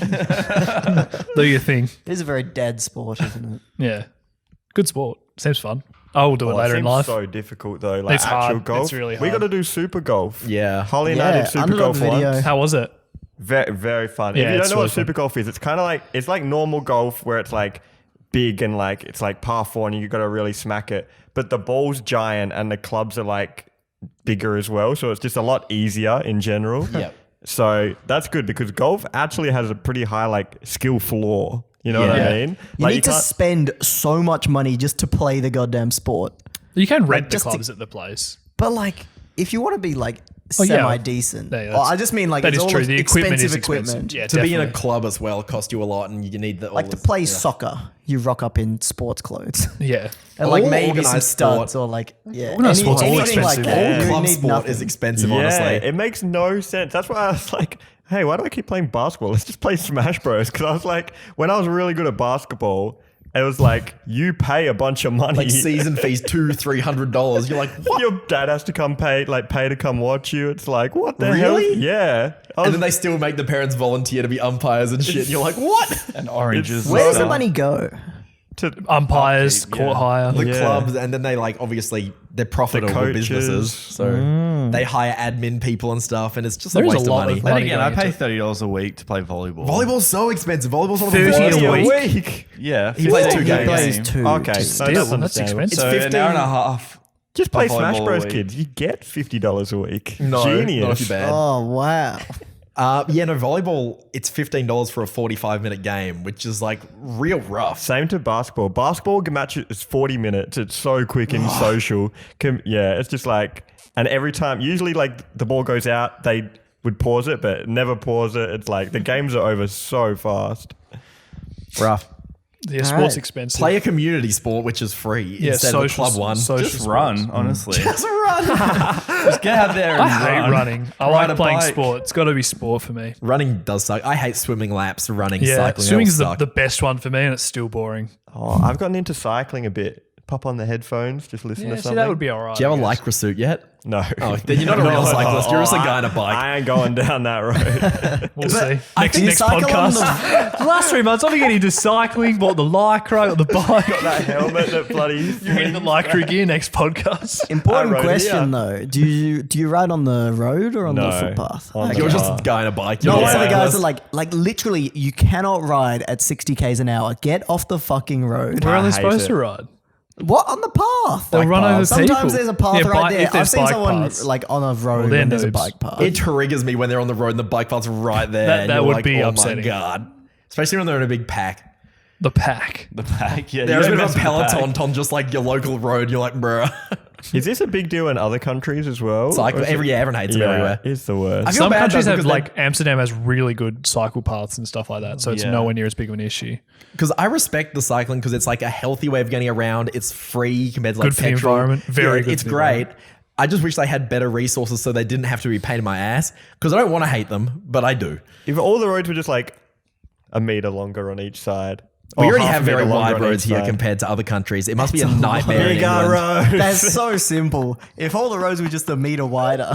Do your thing. It is a very dad sport, isn't it? Yeah. Good sport. Seems fun. I will do it later in seems life. so difficult though. Like It's actual hard. golf. It's really We hard. got to do super golf. Yeah. Holly and I did super Underdog golf video. once. How was it? Very, very fun. Yeah, if you it's don't know really what super golf is, it's kind of like it's like normal golf where it's like big and like it's like par 4 and you got to really smack it. But the ball's giant and the clubs are like bigger as well, so it's just a lot easier in general. Yep. So that's good because golf actually has a pretty high like skill floor. You know what Yeah. I mean? You Like need to can't- spend so much money just to play the goddamn sport. You can rent the just to- clubs at the place. But like, if you want to be like Oh, yeah. semi decent, Yeah, that's- I just mean like that it's is all true. The equipment is expensive expensive. Yeah, To be in a definitely. club as well cost you a lot, and you need the Like to play soccer, you rock up in sports clothes. Yeah. And like All maybe some organised studs sport. or like Organised sport's all anything expensive. Like that. All You club need sport nothing. is expensive, Yeah, honestly. it makes no sense. That's why I was like, hey, why do I keep playing basketball? Let's just play Smash Bros. Because I was like, when I was really good at basketball, it was like you pay a bunch of money. Like season fees $200-$300. You're like, what? Your dad has to come pay to come watch you. It's like, what the hell? Really? Yeah. I And was- then they still make the parents volunteer to be umpires and shit. And you're like, what? And oranges. It's Where does So- the money go? to Umpires, Upkeep, court yeah. hire. The Yeah. clubs, and then they like obviously they're profitable coaches. businesses, so they hire admin people and stuff, and it's just There a is a waste of lot money. of Then money again, I going pay into- $30 a week to play volleyball. Volleyball's so expensive. Volleyball's one of the 30 worst. a a week? week. Yeah. He plays 2 He games. plays Game. two. Okay, to so Still, that's that's understandable. expensive. It's So 15 an hour and a half. Just play Volleyball Smash a Bros, week. kids. You get $50 a week. No, Genius. not if you're bad. Oh wow. Yeah, no, volleyball, it's $15 for a 45-minute game, which is like real rough. Same to basketball. Basketball match is 40 minutes. It's so quick and social. Yeah, it's just like, and every time, usually like the ball goes out, they would pause it, but never pause it. It's like the games are over so fast. Rough. Yeah, All sports right. expensive. Play a community sport, which is free, yeah, instead of a club one. Social Just sports. run, honestly. Just run. Just get out there and I hate run. running. I Ride like a playing bike. sport. It's got to be sport for me. Running does suck. I hate swimming laps, running, Yeah, cycling. swimming They all is suck. the best one for me, and it's still boring. Oh, I've gotten into cycling a bit. Pop on the headphones, just listen Yeah, to see, something. that would be all right. Do you have a I guess. lycra suit yet? No. Oh, then you're not a real cyclist. You're just a guy on a bike. I ain't going down that road. We'll see. I Next, think next cycle on podcast. The last 3 months, I've been getting into cycling, bought the lycra, got the bike. that helmet that bloody. You're getting the lycra gear next podcast. Important I rode question here. though. Do you ride on the road or on the No, footpath? on the You're car. just a guy on a bike. No, You're one not of a the guys cyclist. are like literally you cannot ride at 60 k's an hour. Get off the fucking road. Where are they hate supposed it. to ride? What on the path? They'll run over Sometimes people. there's a path Yeah, right bike- there. if I've there's seen bike someone paths. like on a road they're when there's a noobs. bike path. It triggers me when they're on the road and the bike path's right there. That and you're would like, be oh upsetting. my God. Especially when they're in a big pack. The pack. The pack. Yeah, There's a you bit don't of a mess with the peloton pack. on just like your local road. You're like, bruh. Is this a big deal in other countries as well? Cycle, Or is it- everyone hates them yeah, everywhere. it's the worst. I feel Some bad, countries though, have, because like, Amsterdam has really good cycle paths and stuff like that. So it's Yeah. nowhere near as big of an issue. Because I respect the cycling because it's like a healthy way of getting around. It's free compared to like Good for the petrol. environment. Very good It's for the great. environment. I just wish they had better resources so they didn't have to be a pain in my ass. Because I don't want to hate them, but I do. If all the roads were just like a meter longer on each side. We or already half have a meter very longer wide on roads each here side. compared to other countries. It must be a nightmare in Bigger England. roads. That's so simple. If all the roads were just a meter wider,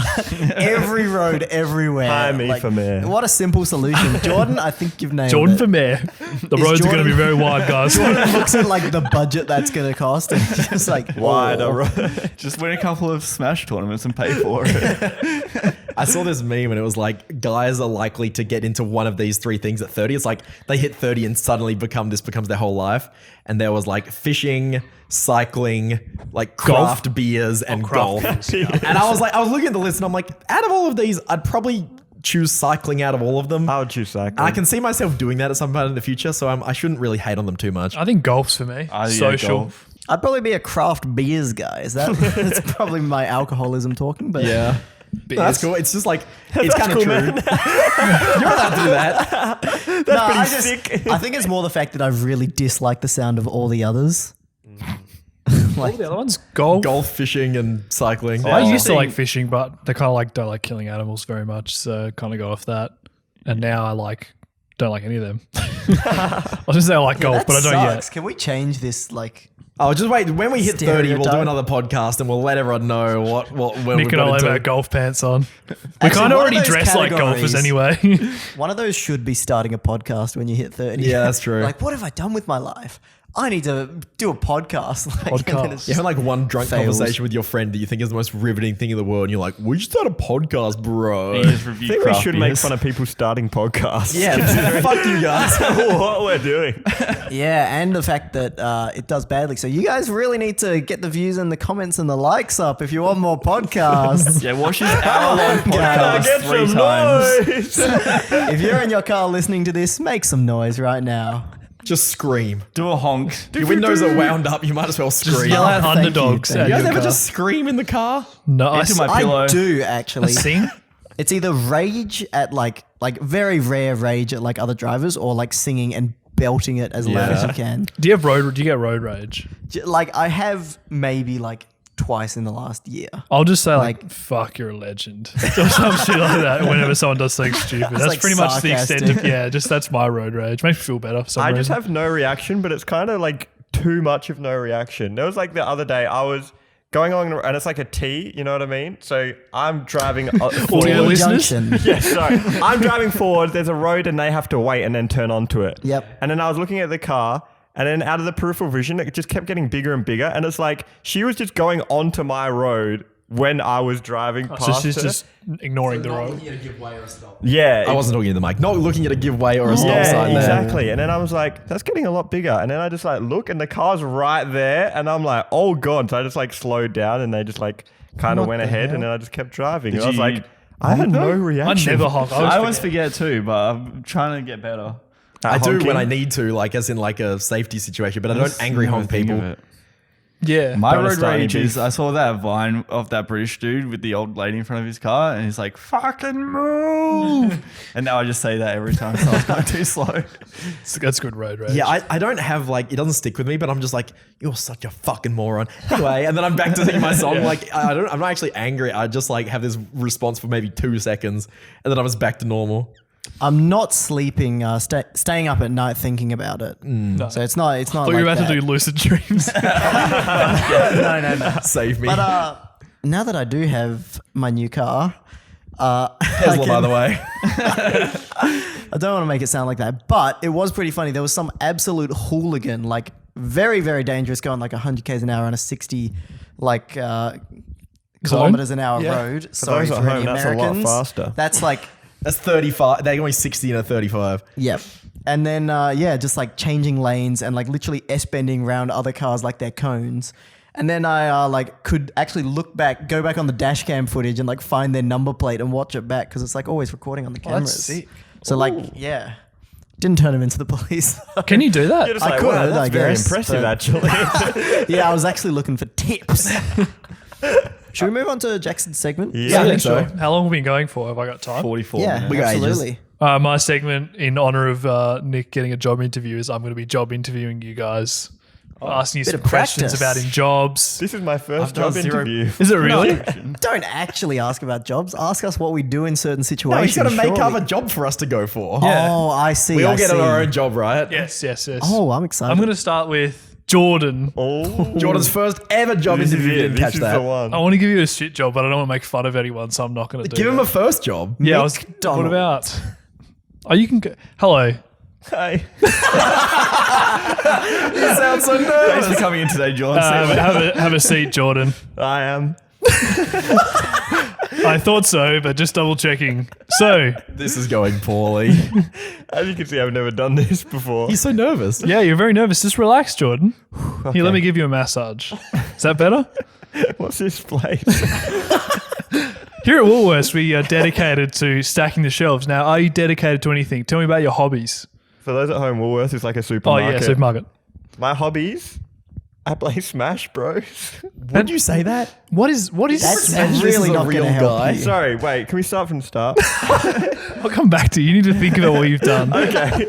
every road everywhere. Hire me for mayor. What a simple solution, Jordan. I think you've nailed Jordan it. for mayor. The roads are going to Jordan- be very wide, guys. Jordan looks at like the budget that's going to cost, and he's just like Wider "Oh." road. Just win a couple of Smash tournaments and pay for it. I saw this meme and it was like guys are likely to get into one of these 3 things at 30. It's like they hit 30 and suddenly becomes their whole life. And there was like fishing, cycling, like craft beers and golf. And I was looking at the list and I'm like, out of all of these, I'd probably choose cycling out of all of them. I would choose cycling. And I can see myself doing that at some point in the future, so I shouldn't really hate on them too much. I think golf's for me. Yeah, Social. golf. I'd probably be a craft beers guy. Is that? That's probably my alcoholism talking. But Yeah. Beers. That's cool. It's just like, it's kind of cool, true. man. You're allowed to do that. no, I pretty just sick. I think it's more the fact that I really dislike the sound of all the others. What are the other ones? Golf. Golf, fishing, and cycling. I used to think- like fishing, but they kind of like don't like killing animals very much, so kind of go off that. And now I don't like any of them. I was gonna say I like golf, That but I don't sucks. yet. Can we change this? Like, Oh, just wait. When we hit 30, we'll do Stereotype. another podcast and we'll let everyone know when Nick we've and I got have into our golf pants on. We Actually, kind of one of already those dress like golfers categories- anyway. one of those should be starting a podcast when you hit 30. Yeah, that's true. Like, what have I done with my life? I need to do a podcast. Like, and then it's You have like one drunk Fails. conversation with your friend that you think is the most riveting thing in the world, and you're like, "We should start a podcast, bro." You just I review think we craft should make beers. fun of people starting podcasts. Yeah, fuck you guys. what we're doing. Yeah, and the fact that it does badly. So you guys really need to get the views and the comments and the likes up if you want more podcasts. Yeah, watch this hour-long podcast Get 3 some times. noise. If you're in your car listening to this, make some noise right now. Just scream. Do a honk. Your windows are wound up. You might as well scream. Yell at Thank you, Underdogs. thank at You guys your ever car. just scream in the car? No, I, Into my pillow. I do actually. sing. It's either rage at like very rare rage at like other drivers, or like singing and belting it as loud as you can. Do you get road rage? Like I have maybe like twice in the last year. I'll just say like fuck, you're a legend or some shit like that whenever someone does something stupid. That's like pretty much the extent sarcastic. of just that's my road rage. Makes me feel better for some I reason. just have no reaction, but it's kind of like too much of no reaction. There was like the other day I was going on, and it's like a T, you know what I mean? So I'm driving Audio forward. listeners? Junction. Yeah, sorry. I'm driving forward. There's a road, and they have to wait and then turn onto it. Yep. And then I was looking at the car, and then out of the peripheral vision, it just kept getting bigger and bigger. And it's like she was just going onto my road when I was driving so past she's her. just ignoring the road. Yeah, I wasn't looking at the mic. Not looking at a give way or a stop yeah, sign there. exactly. And then I was like, that's getting a lot bigger. And then I just like look, and the car's right there, and I'm like, oh god. So I just like slowed down, and they just like kind of went ahead, and then I just kept driving. And I was you like, I had no reaction. I never honk. I always forget too, but I'm trying to get better. I do honking. when I need to, like as in like a safety situation, but I don't angry honk Think of people. it. Yeah. My Don't road start any rage is beef. I saw that Vine of that British dude with the old lady in front of his car, and he's like, "Fucking move!" And now I just say that every time so I was going too slow. That's good road rage. Yeah, I don't have like, it doesn't stick with me, but I'm just like, you're such a fucking moron. Anyway, and then I'm back to singing my song. Like, I'm not actually angry. I just like have this response for maybe 2 seconds, and then I was back to normal. I'm not sleeping, staying up at night thinking about it. No. So it's not. I thought like you were about that. to do lucid dreams. No. Save me. But now that I do have my new car, Tesla, by the way. I don't want to make it sound like that, but it was pretty funny. There was some absolute hooligan, like very, very dangerous, going like 100 k's an hour on a 60 like kilometers an hour road. Sorry those for at any home, that's a lot Americans. faster. That's like, That's 35. They're going 60 and a 35. yep. And then just like changing lanes and like literally S-bending around other cars like they're cones. And then I like could actually go back on the dash cam footage and like find their number plate and watch it back because it's like always recording on the cameras. sick. So like, yeah, didn't turn them into the police. Can you do that? You're just I like, could, wow, that's I very guess, impressive, but- actually. Yeah, I was actually looking for tips. Should we move on to Jackson's segment? Yeah, I think so. How long have we been going for? Have I got time? 44. Yeah, We got ages. absolutely. My segment in honor of Nick getting a job interview is I'm going to be job interviewing you guys. Asking you Bit some of questions practice. about in jobs. This is my first done job zero- interview. Is it really? Don't actually ask about jobs. Ask us what we do in certain No, situations. he's got to make up surely. a job for us to go for. Yeah. Oh, I see. We all I get see. our own job, right? Yes. Oh, I'm excited. I'm going to start with Jordan. Oh, Jordan's first ever job this is interview. it. Didn't This catch is that. the one. I want to give you a shit job, but I don't want to make fun of anyone, so I'm not going to do Give him that. a first job. Yeah, I was. McDonald. What about? Oh, you can go. Hello. Hey. You sound so Thanks nervous. for coming in today, John. Have a seat, Jordan. I am. I thought so, but just double checking. So, This is going poorly. As you can see, I've never done this before. He's so nervous. yeah, you're very nervous. Just relax, Jordan. Here, let me give you a massage. Is that better? What's this place? Here at Woolworths, we are dedicated to stacking the shelves. Now, are you dedicated to anything? Tell me about your hobbies. For those at home, Woolworths is like a Oh, supermarket. yeah, supermarket. My hobbies? I play Smash Bros. Would you say that? What is? That's This really is a not going real to help guy. you. Sorry, wait. Can we start from the start? I'll come back to you. You need to think about what you've done. All Okay.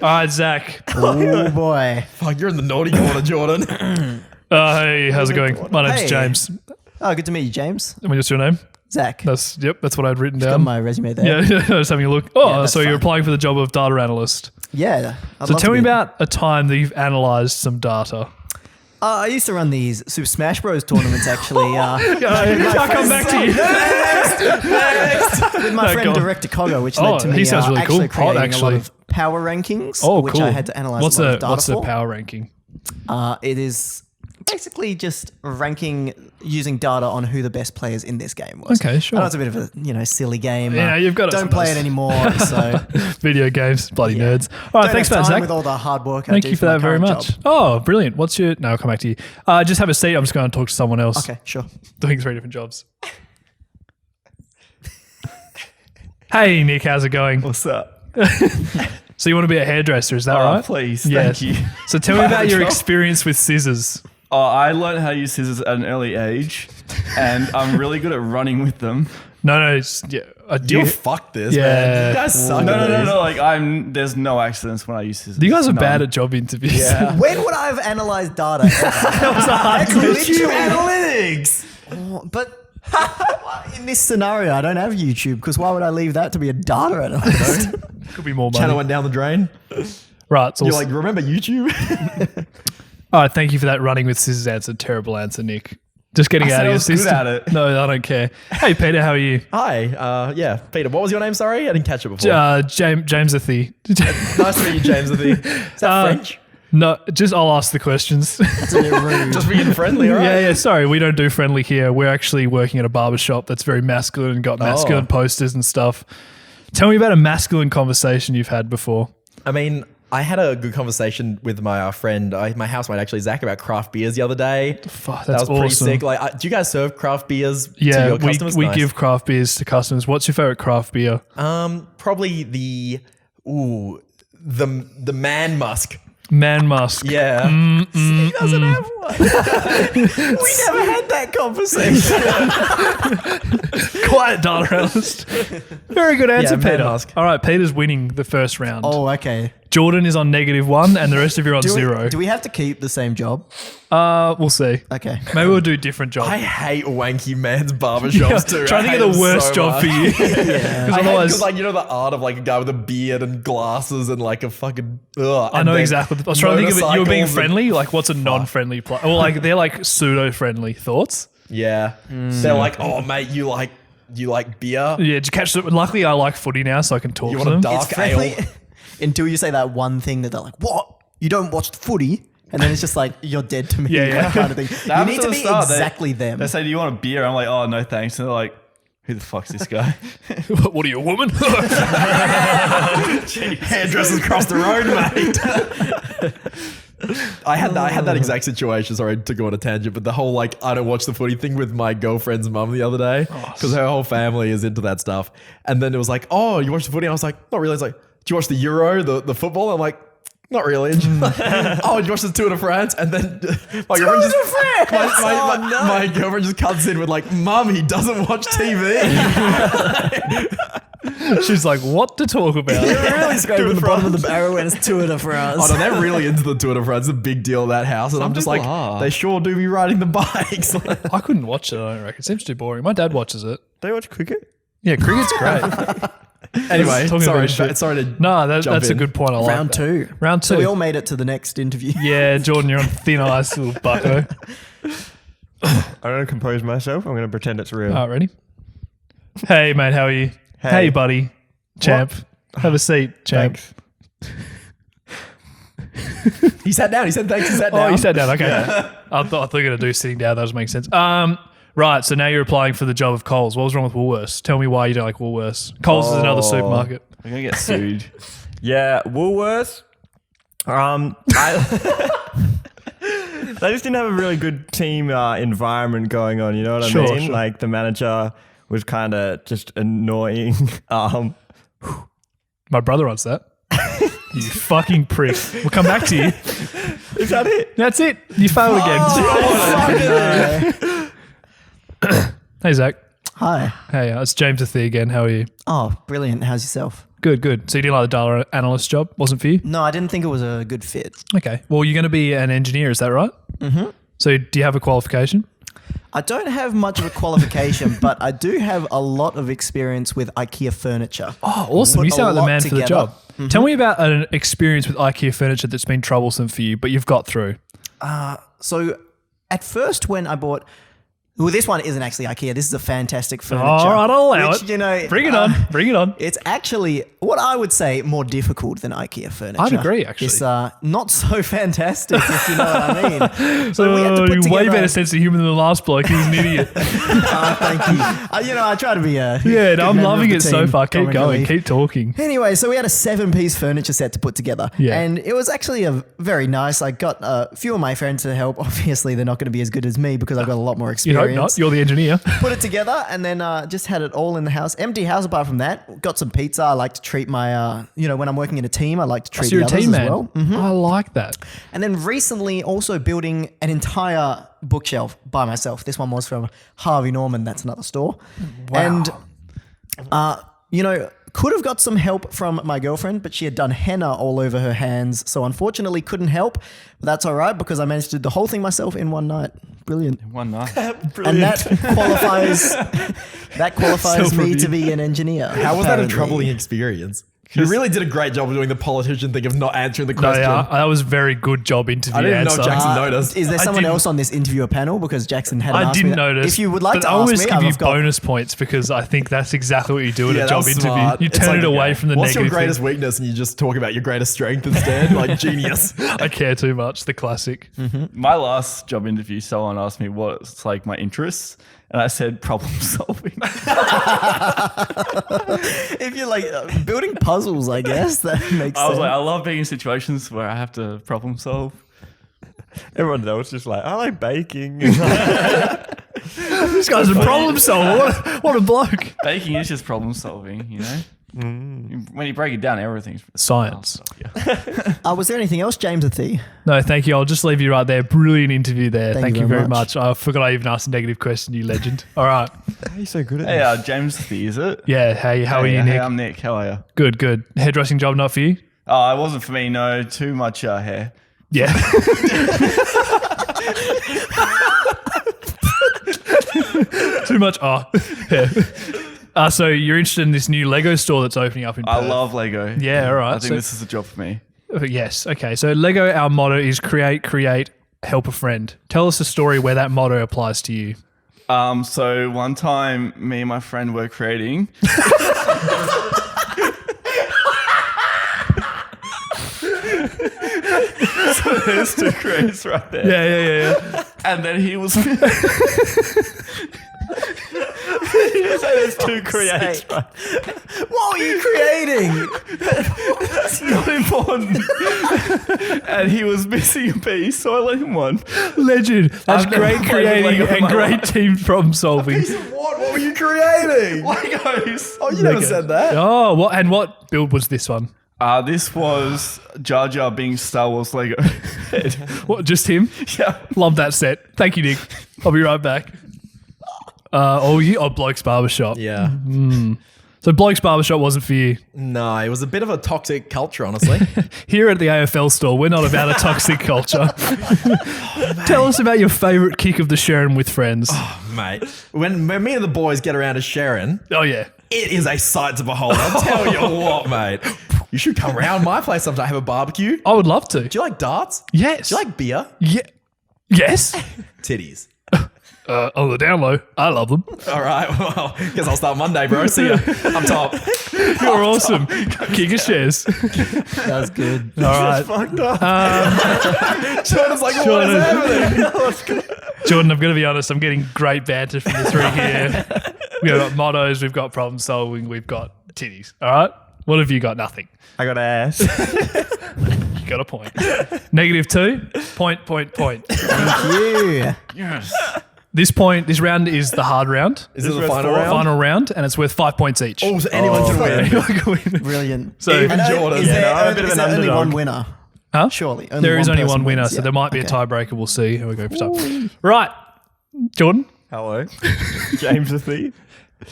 right, Zach. Oh boy. Fuck, you're in the naughty corner, Jordan. Hey, how's it going? My name's Hey. James. Oh, good to meet you, James. And what's your name? Zach. That's what I'd written Got down. my resume there. Yeah, I was having a look. Oh, Yeah, that's so you're fine. applying for the job of data analyst. Yeah. I'd So love tell to me be. about a time that you've analyzed some data. I used to run these Super Smash Bros tournaments actually. I'll come back to you. With my No, friend go on. Director Coggo, which Oh, led to me he sounds really cool. actually Hot, creating a actually. lot of power rankings, Oh, which cool. I had to analyze What's a lot the of data what's the for. power ranking? It is basically just ranking using data on who the best players in this game was. Okay, sure. I know it's a bit of a silly game. Yeah, you've got it Don't play it sometimes. anymore. So Video games, bloody Yeah. nerds. All right, don't thanks for have that, time Zach. with all the hard work. I Thank do you for my that very current much. job. Oh, brilliant. What's your? No, I'll come back to you. Just have a seat. I'm just going to talk to someone else. Okay, sure. Doing 3 different jobs. Hey, Nick, how's it going? What's up? So you want to be a hairdresser, is that right? Please, Yes. thank you. So tell me about your job. experience with scissors. Oh, I learned how to use scissors at an early age, and I'm really good at running with them. No, it's, yeah. You'll fuck this, Yeah. man. You guys suck. No, at no, no, this. no. Like there's no accidents when I use scissors. You guys are None. bad at job interviews. Yeah. When would I have analyzed data? That's YouTube literally- analytics. But in this scenario, I don't have YouTube because why would I leave that to be a data analyst? Could be more money. Channel went down the drain. Right. So You're like, remember YouTube? all right. Thank you for that running with scissors answer. Terrible answer, Nick. Just getting I out said of I your was good system. at it. No, I don't care. Hey, Peter, how are you? Hi. Yeah, Peter. What was your name? Sorry, I didn't catch it before. James Athie. Nice to meet you, James. Is that French? No, just I'll ask the questions. It's a bit rude. Just being friendly, all right? Yeah. Sorry, we don't do friendly here. We're actually working at a barber shop that's very masculine and got masculine posters and stuff. Tell me about a masculine conversation you've had before. I mean, I had a good conversation with my friend, my housemate actually, Zach, about craft beers the other day. Fuck, That that's was pretty awesome. sick. Like, do you guys serve craft beers to Yeah, your customers? we Nice. give craft beers to customers. What's your favorite craft beer? Probably the Man Musk. Man Musk. Yeah. He doesn't have one. We never had that conversation. Quiet data analyst. Very good answer, Man Peter. Musk. All right, Peter's winning the first round. Oh, okay. Jordan is on -1 and the rest of you are on Do 0. we have to keep the same job? We'll see. Okay. Maybe we'll do different jobs. I hate wanky man's barbershops too. Trying to I get hate the them worst so job much. for you. Because otherwise, Because like, you know, the art of like a guy with a beard and glasses and like a fucking. I know exactly. I was trying to think of it. You were being motorcycles and- friendly. Like, what's a non-friendly play? Well, like they're like pseudo-friendly. Thoughts? Yeah. They're like, oh mate, you like beer? Yeah. Did you catch it? Luckily, I like footy now, so I can talk You to want a them. dark It's friendly ale? until you say that one thing that they're like, what? You don't watch the footy? And then it's just like, you're dead to me. Yeah, yeah. that kind of thing. You happens need at to the be start. exactly them. They say, "Do you want a beer?" I'm like, "Oh no, thanks." And they're like, "Who the fuck's this guy?" What are you, a woman? Hairdressers across the road, mate. I had that exact situation. Sorry to go on a tangent, but the whole like I don't watch the footy thing with my girlfriend's mum the other day because her whole family is into that stuff. And then it was like, "Oh, you watch the footy?" I was like, "Not really." It's like, "Do you watch the Euro, the football?" I'm like, "Not really." And she's like, "Oh, did you watch the Tour de France?" And then my girlfriend just my girlfriend just cuts in with like, "Mum, he doesn't watch TV." She's like, what to talk about? You're really scraping the bottom of the barrel when it's Tour de France. Oh no, they're really into the Tour de France. It's a big deal at that house, and I'm just like, people are. they sure do be riding the bikes. I couldn't watch it, I don't reckon. It seems too boring. My dad watches it. They watch cricket? Yeah, cricket's great. Anyway, Talking sorry, about shit. sorry to No, jump that's a in. good point. I like Round that. 2. Round 2. So we all made it to the next interview. Yeah, Jordan, you're on thin ice, little bucko. I'm going to compose myself. I'm going to pretend it's real. All right, ready? Hey, mate, how are you? Hey, buddy. Champ. Have a seat, champ. Thanks. He sat down. He said thanks. He sat down. Oh, you sat down. Okay. I thought you were going to do sitting down. That doesn't make sense. Right, so now you're applying for the job of Coles. What was wrong with Woolworths? Tell me why you don't like Woolworths. Coles is another supermarket. We're gonna get sued. Yeah, Woolworths. They just didn't have a really good team environment going on. You know what I Sure, mean? sure. Like the manager was kind of just annoying. My brother wants that. You fucking prick. We'll come back to you. Is that it? That's it. You failed again. Hey, Zach. Hi. Hey, it's James Athie again. How are you? Oh, brilliant. How's yourself? Good, good. So you didn't like the data analyst job? Wasn't for you? No, I didn't think it was a good fit. Okay. Well, you're going to be an engineer, is that right? Mm-hmm. So do you have a qualification? I don't have much of a qualification, but I do have a lot of experience with IKEA furniture. Oh, awesome. Put You sound a like the lot man for the together. job. Tell me about an experience with IKEA furniture that's been troublesome for you, but you've got through. So at first when I bought... Well, this one isn't actually IKEA. This is a fantastic furniture. All right, I'll allow which, it. You know, Bring it on. Bring it on. It's actually what I would say more difficult than IKEA furniture. I'd agree, actually. It's not so fantastic, if you know what I mean. So we had to put You're way together- better sense of humour than the last bloke. He was an idiot. Thank you. I try to be a Yeah, good I'm member loving of the it so team, far. Keep comic going. relief. Keep talking. Anyway, so we had a 7-piece furniture set to put together. Yeah. And it was actually a very nice. I got a few of my friends to help. Obviously, they're not going to be as good as me because I've got a lot more You're experience. experience. not. You're the engineer. Put it together and then just had it all in the house. Empty house apart from that. Got some pizza. I like to treat my, when I'm working in a team, I like to treat So you're the a others team as man. well. I like that. And then recently also building an entire bookshelf by myself. This one was from Harvey Norman. That's another store. Wow. And, could have got some help from my girlfriend, but she had done henna all over her hands. So unfortunately couldn't help. But that's all right because I managed to do the whole thing myself in one night. Brilliant. One night. And that qualifies me to be an engineer. How was that a apparently. troubling experience? You really did a great job of doing the politician thing of not answering the No, question. yeah, that was a very good job interview I didn't know answer. Jackson noticed. Is there I someone didn't- else on this interviewer panel? Because Jackson hadn't I asked me didn't that. notice. If you would like but to I always ask me, give you I've got bonus points because I think that's exactly what you do at Yeah, a that job was interview. smart. You It's turn like, it away from the What's your negative greatest thing. weakness? And you just talk about your greatest strength instead. Like genius. I care too much. The classic. My last job interview, someone asked me what's like my interests, and I said problem solving. if you're like building puzzles, I guess that makes I was sense. like, I love being in situations where I have to problem solve. Everyone else just like, I like baking. This guy's a problem solver. What a bloke. Baking is just problem solving, you know? When you break it down, everything's Science. Was there anything else, James Athey? No, thank you. I'll just leave you right there. Brilliant interview there. Thank Thank you you very very much. much. I forgot I even asked a negative question, you legend. All right. How are you so good at Hey, this? James Thee, is it? Yeah. Hey, how are you, Hey, Nick? I'm Nick. How are you? Good, good. Hairdressing job not for you? Oh, it wasn't for me, no. Too much hair. Yeah. Too much. Oh, yeah. So you're interested in this new Lego store that's opening up in I Perth? love Lego. Yeah, all right. I think So- this is a job for me. Yes. Okay. So Lego, our motto is create, help a friend. Tell us a story where that motto applies to you. So one time, me and my friend were creating. So there's two creators right there. Yeah. And then he was. There's two creators. Right? What were you creating? It's not important. And he was missing a piece, so I let him one. Legend. That's I've never great played creating Lego in and my great life. team problem solving. What? What were you creating? Legos. Oh, you never said that. Oh, what build was this one? This was Jar Jar being Star Wars Lego. What, just him? Yeah. Love that set. Thank you, Nick. I'll be right back. Bloke's Barbershop. Yeah. So Bloke's Barbershop wasn't for you. No, it was a bit of a toxic culture, honestly. Here at the AFL store, we're not about a toxic culture. Tell us about your favourite kick of the Sharon with friends. Mate, when me and the boys get around to Sharon, Oh, yeah. it is a sight to behold. I'll tell you what, mate. You should come around my place sometime, have a barbecue. I would love to. Do you like darts? Yes. Do you like beer? Yeah. Yes. Titties. On the down low, I love them. All right, well, guess I'll start Monday, bro. See ya. I'm top. You're awesome. King of shares. That was good. All right. Fucked up. Jordan's like, what Jordan. is happening? Jordan, I'm going to be honest, I'm getting great banter from the three here. We've got mottos, we've got problem solving, we've got titties. All right? What have you got? Nothing. I got ass. You got a point. -2. Point. Thank you. Yes. This round is the hard round. Is it the worth final four? round? Final round, and it's worth 5 points each. Oh, so anyone can win. Anyone can win. Brilliant. So- Even Jordan. Is Yeah, there, no, I'm a bit of is an there only underdog. one winner? Huh? Surely. There is only person one winner, wins, so yeah. there might be a Okay. tiebreaker. We'll see how we go for time. Right. Jordan, Hello. James the Thief.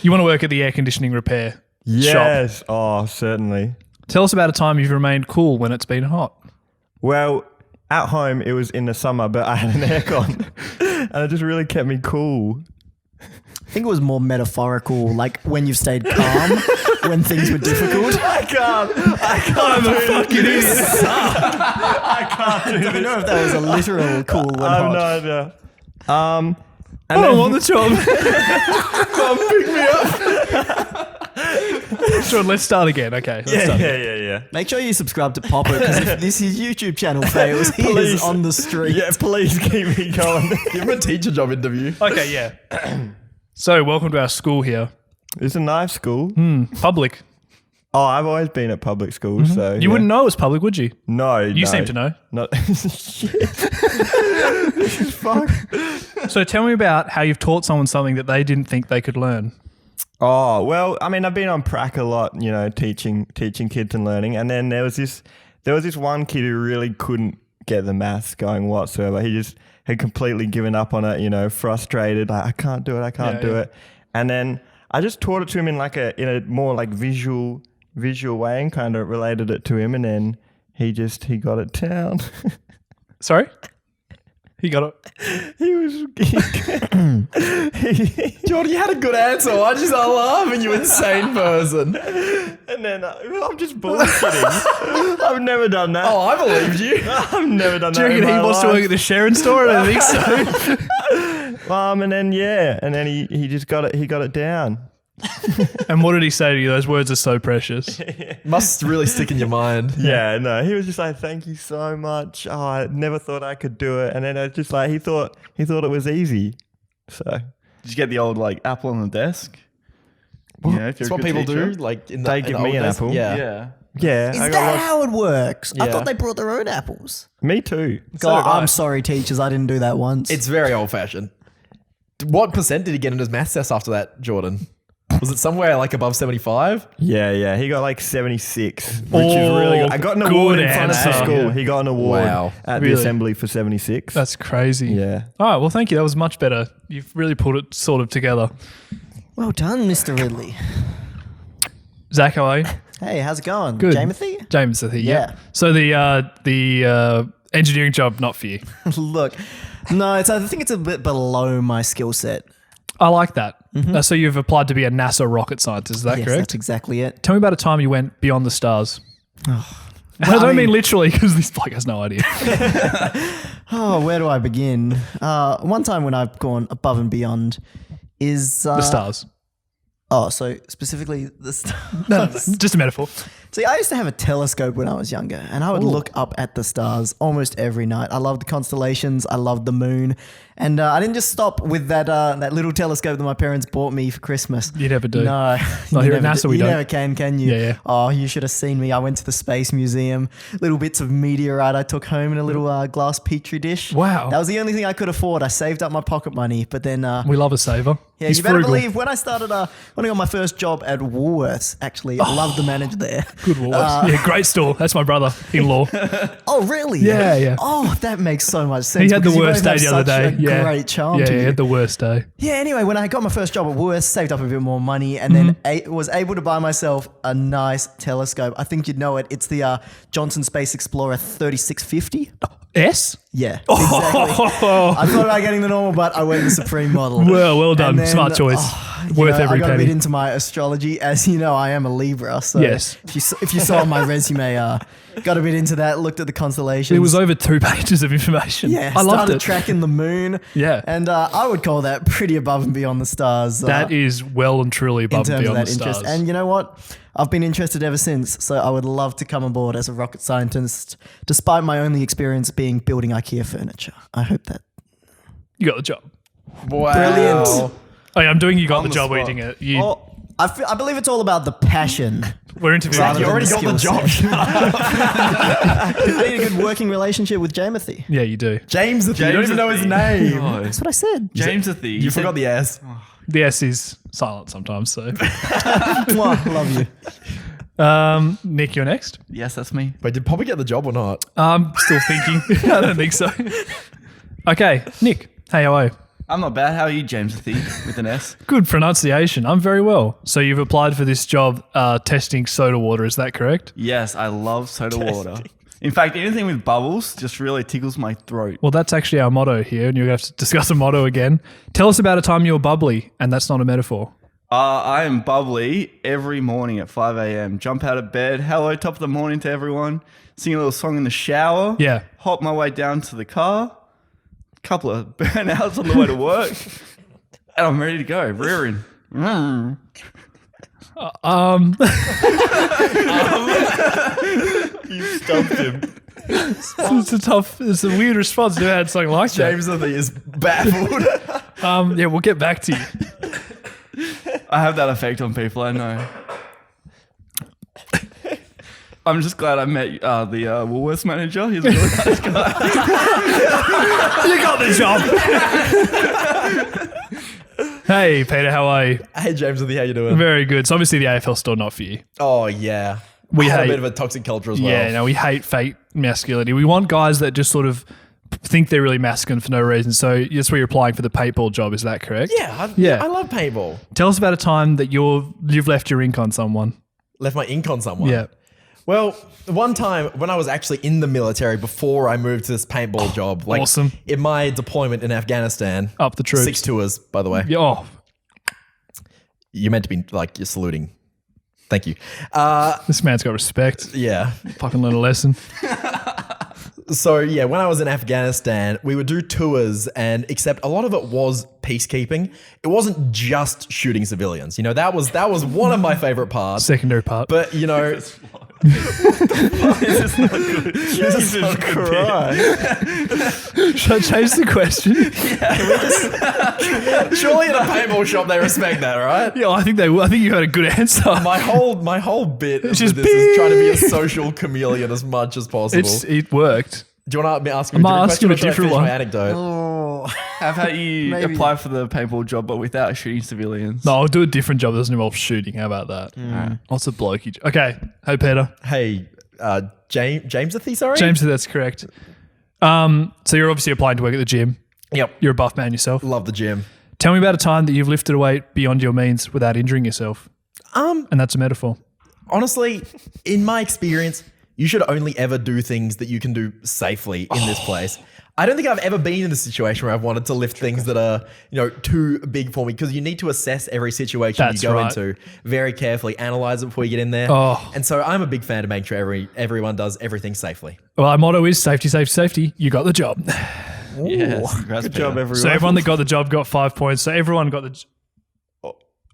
you want to work at the air conditioning repair shop. Yes. Oh, certainly. Tell us about a time you've remained cool when it's been hot. Well, at home it was in the summer, but I had an aircon, and it just really kept me cool. I think it was more metaphorical, like when you've stayed calm when things were difficult. I can't do this. I don't know if that was a literal cool when I have hot. no idea. I don't want the job. Jordan, let's start again. Okay. Let's start again. Yeah. Make sure you subscribe to Poppt, because if this his YouTube channel fails, he is Please. on the street. Yeah, please keep me going. Give him a teacher job interview. Okay, yeah. So, welcome to our school here. It's a nice school. Public. Oh, I've always been at public school, so You wouldn't know it was public, would you? No, You seem to know. Not shit. This is fuck. So tell me about how you've taught someone something that they didn't think they could learn. Oh, well, I mean, I've been on prac a lot, you know, teaching kids and learning. And then there was this one kid who really couldn't get the maths going whatsoever. He just had completely given up on it, you know, frustrated, like, I can't do it, I can't do it. And then I just taught it to him in a more like visual way and kind of related it to him. And then he got it down. Sorry? He got it. Jordan, you had a good answer. I laughing, you insane person. And then I'm just bullshitting. I've never done that. Oh, I believed you. I've never done Do that. you reckon he wants to work at the Sharon store? I don't think so. And then he just got it. He got it down. And what did he say to you? Those words are so precious. Must really stick in your mind. Yeah, no, he was just like, "Thank you so much. Oh, I never thought I could do it." And then it's just like he thought it was easy. So Did you get the old like apple on the desk? What? Yeah, if you're That's a what good people teacher. do. Like in They in give the me old an days. apple. Yeah. Yeah. yeah, Is I that got lots- how it works? I Yeah. thought they brought their own apples. me too. God, did I. I'm sorry, teachers. I didn't do that once. It's very old fashioned. What percent did he get in his maths test after that, Jordan? Was it somewhere like above 75? Yeah, he got like 76, which is really good. I got an award good in front of the answer. school. He got an award Wow. at Really? the assembly for 76. That's crazy. Yeah. All right. Well, thank you. That was much better. You've really put it sort of together. well done, Mr. Ridley. Zach, how are you? Hey, how's it going? Good. Jamothy? James, I think. Yeah. So the engineering job, not for you. Look, no, I think it's a bit below my skill set. I like that. So you've applied to be a NASA rocket scientist. Is that Yes, correct? that's exactly it. Tell me about a time you went beyond the stars. And I don't mean literally because this bloke has no idea. Oh, where do I begin? One time when I've gone above and beyond is... The stars. Oh, so specifically the stars. No, just a metaphor. See, I used to have a telescope when I was younger, and I would look up at the stars almost every night. I loved the constellations. I loved the moon. And I didn't just stop with that little telescope that my parents bought me for Christmas. You never do. No. Not you here at never NASA, do- we you don't. never can you? Yeah. Oh, you should have seen me. I went to the Space Museum. Little bits of meteorite I took home in a little glass petri dish. Wow. That was the only thing I could afford. I saved up my pocket money, but then... We love a saver. yeah, He's you better frugal. believe when I started, when I got my first job at Woolworths, actually, I loved the manager there. Good Woolworths. Yeah, great store. That's my brother-in-law. Oh, really? Yeah, yeah. Oh, that makes so much sense. He had the because you worst both day have the other such day. a Yeah. Great charm Yeah, to he you. had the worst day. Yeah, anyway, when I got my first job at Woolworths, saved up a bit more money and then was able to buy myself a nice telescope. I think you'd know it. It's the Johnson Space Explorer 3650. S? Yeah, exactly. I thought about getting the normal, but I went the Supreme model. Well done. And then, Smart choice. you Worth know, every I got a penny. bit into my astrology. As you know, I am a Libra. So Yes. if you saw my resume, got a bit into that, looked at the constellations. It was over 2 pages of information. Yeah, I loved started it. tracking the moon. Yeah. And I would call that pretty above and beyond the stars. That is well and truly in above and terms of beyond that the interest. stars. And you know what? I've been interested ever since. So I would love to come aboard as a rocket scientist, despite my only experience being building IKEA furniture. I hope that. You got the job. Wow. Brilliant. Oh, yeah, I'm doing you got On the the job spot. eating it. You, Oh, I believe it's all about the passion. we're interviewing rather You than already the got the skill job. set. I need a good working relationship with Jamothy. Yeah, you do. James, you don't even know his name. No. That's what I said. James the Thief. You forgot the S. The S is silent sometimes. So, Mwah, love you. Nick, you're next. Yes, that's me. Wait, did Poppy get the job or not? I'm still thinking. I don't think so. Okay, Nick. Hey, how are you? I'm not bad. How are you, James the Thief, with an S? Good pronunciation. I'm very well. So you've applied for this job testing soda water. Is that correct? Yes, I love soda water. In fact, anything with bubbles just really tickles my throat. Well, that's actually our motto here, and you're going to have to discuss a motto again. Tell us about a time you were bubbly, and that's not a metaphor. I am bubbly every morning at 5 a.m. Jump out of bed. Hello, top of the morning to everyone. Sing a little song in the shower. Yeah. Hop my way down to the car. Couple of burnouts on the way to work. And I'm ready to go. Rearing. Mm. You stumped him. It's a weird response to had something like that. James, I think, is baffled. Yeah, we'll get back to you. I have that effect on people, I know. I'm just glad I met the Woolworths manager. He's a really nice guy. You got the job. Hey, Peter, how are you? Hey, James, how you doing? Very good. So obviously the AFL store not for you. Oh, yeah. We had a hate- bit of a toxic culture as well. Yeah, no, we hate fake masculinity. We want guys that just sort of think they're really masculine for no reason. So that's where you're applying for the paintball job. Is that correct? I love paintball. Tell us about a time that you've left your ink on someone. Left my ink on someone. Yeah. Well, one time when I was actually in the military before I moved to this paintball job, like awesome. in my deployment in Afghanistan, Up the troops. 6 tours, by the way. Yeah, oh, You're meant to be like, you're saluting. Thank you. this man's got respect. Yeah. Fucking learn a lesson. So yeah, when I was in Afghanistan, we would do tours, and except a lot of it was peacekeeping. It wasn't just shooting civilians. You know, that was one of my favorite parts. Secondary part. But you know, Jesus Christ. Should I change the question? surely in a paintball shop they respect that, right? Yeah, I think they will. I think you had a good answer. My whole bit of Just this is trying to be a social chameleon as much as possible. It worked. Do you want to ask me I'm a different asking question a or should I different finish one. my anecdote? Oh, How about you Maybe. apply for the paintball job, but without shooting civilians? No, I'll do a different job that doesn't involve shooting. How about that? What's a blokey? Okay. Hey, Peter. Hey, James sorry? James, that's correct. So you're obviously applying to work at the gym. Yep. You're a buff man yourself. Love the gym. Tell me about a time that you've lifted a weight beyond your means without injuring yourself. And that's a metaphor. Honestly, in my experience, you should only ever do things that you can do safely in this place. I don't think I've ever been in a situation where I've wanted to lift things that are, too big for me, because you need to assess every situation That's you go right. into very carefully, analyze it before you get in there. Oh. And so I'm a big fan of making sure everyone does everything safely. Well, our motto is safety, safety, safety. You got the job. Yes, congrats, Good job, Peter. everyone. So everyone that got the job got 5 points. So everyone got the...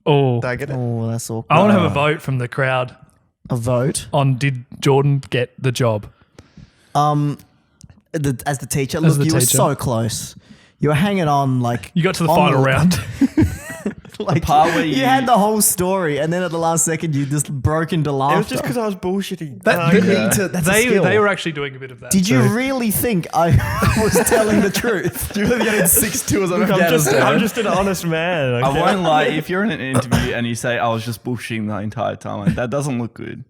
Oh. Did I get it? oh, that's awkward. I want to have a vote from the crowd A vote. on did Jordan get the job? As the teacher, look, the you were teacher. so close. You were hanging on like You got to the on final round. Like, part where you you- had the whole story, and then at the last second, you just broke into laughter. It was just because I was bullshitting. That's a skill. They were actually doing a bit of that. Did you too. really think I was telling the truth? Do you really get 6 tours of I'm Afghanistan? just an honest man. I okay? won't lie. If you're in an interview and you say I was just bullshitting the entire time, like, that doesn't look good.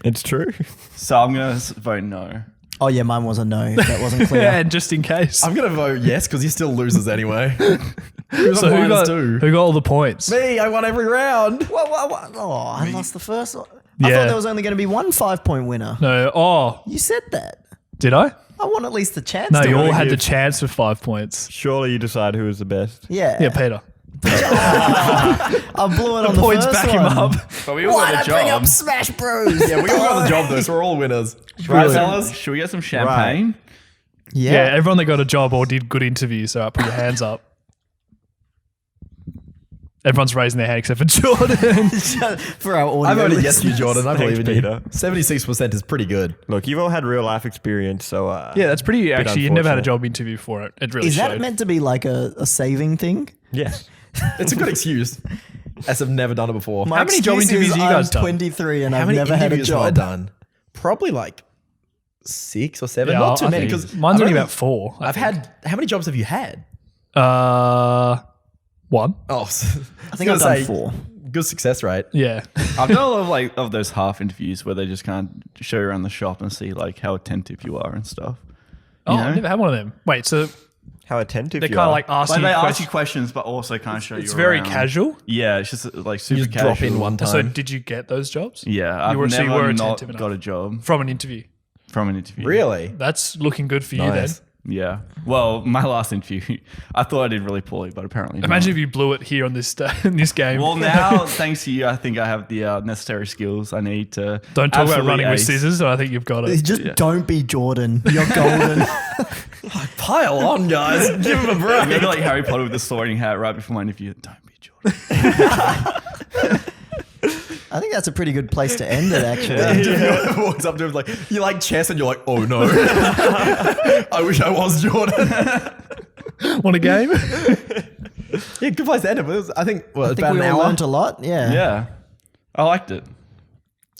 It's true. So I'm gonna vote no. Oh yeah, mine was a no. If that wasn't clear. Yeah, and just in case. I'm going to vote yes, because he still loses anyway. So who got, two? who got all the points? Me, I won every round. What? Oh, I lost the first one. Yeah. I thought there was only going to be one 5-point winner. No. Oh, You said that. did I? I want at least the chance. No, to you all win. had the chance for 5 points. Surely you decide who is the best. Yeah. Yeah, Peter. I blew it on the Points first back one. him up. But we all Why'd I got a bring job. up Smash Bros? Yeah, we all got the job though, so we're all winners. Right, Really? fellas? Should we get some champagne? Yeah, everyone that got a job or did good interviews, so put your hands up. Everyone's raising their hand except for Jordan. For our audio I voted yes listeners. to you, Jordan. I Thanks, believe in you. Peter. 76% is pretty good. Look, you've all had real life experience, so Yeah, that's pretty. Actually, you never had a unfortunate. job interview for it. It really Is showed. that meant to be like a saving thing? yes. It's a good excuse, as I've never done it before. My How many job excuse interviews is have you guys I'm done? 23 and How I've many never had a interviews have I job. done? Probably like 6 or 7. Yeah, Not too I many. think Because mine's only about 4. I've had. How many jobs have you had? 1. Oh, I think I've done 4. Good success rate. Yeah. I've done a lot of of those half interviews where they just kind of show you around the shop and see like how attentive you are and stuff. Oh, know? I never had one of them. Wait, so How attentive they you kind are. of like ask Like you they ask you questions. questions, but also kind of show you. It's very around. casual. Yeah, it's just like super You just casual. drop in one time. So did you get those jobs? Yeah, I've were- so you never were not attentive enough. got a job From an interview. from an interview. Really? That's looking good for you Nice. then. Yeah. Well, my last interview, I thought I did really poorly, but apparently not. Imagine if you blew it here on this in this game. Well, now thanks to you, I think I have the necessary skills I need to. Don't talk about absolutely running with ace. scissors. I think you've got it. Just don't be Jordan. You're golden. Pile on, guys. Give him a break. Maybe like Harry Potter with the sorting hat right before my interview. Don't be Jordan. I think that's a pretty good place to end it, actually. He walks up to him like, you like chess, and you're like, oh no. I wish I was Jordan. Want a game? Yeah, good place to end it. But it was, I think, well, I it's think about we an all hour. learned a lot. Yeah. Yeah, I liked it.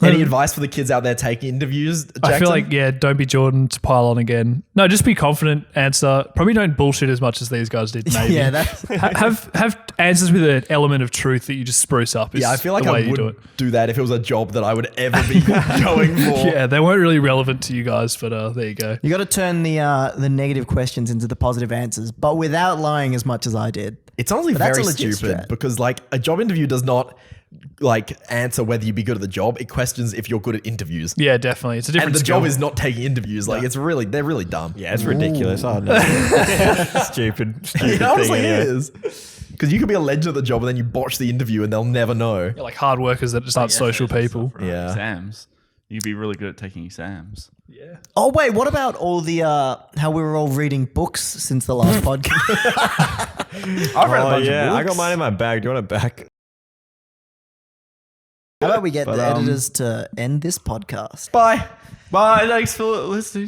Any advice for the kids out there taking interviews, Jackson? I feel like, don't be Jordan to pile on again. No, just be confident, answer. Probably don't bullshit as much as these guys did, maybe. Yeah, that's have answers with an element of truth that you just spruce up. I feel like the way I you do would it. do that if it was a job that I would ever be going for. Yeah, they weren't really relevant to you guys, but there you go. you got to turn the negative questions into the positive answers, but without lying as much as I did. It's honestly But that's very a legit stupid strat. because like a job interview does not like answer whether you'd be good at the job. It questions if you're good at interviews. Yeah, definitely. It's a different And the skill. job is not taking interviews. Like they're really dumb. Yeah, it's ridiculous. I know. Stupid It honestly thing. Anyway. is. Because you could be a legend at the job and then you botch the interview and they'll never know. Yeah, like hard workers that just aren't social people. Yeah. Exams. You'd be really good at taking exams. Yeah. Oh wait, what about all the how we were all reading books since the last podcast? I've read a Oh bunch yeah, of books. I got mine in my bag. Do you want it back? How about we get But, the editors to end this podcast? Bye. Bye. Thanks for listening.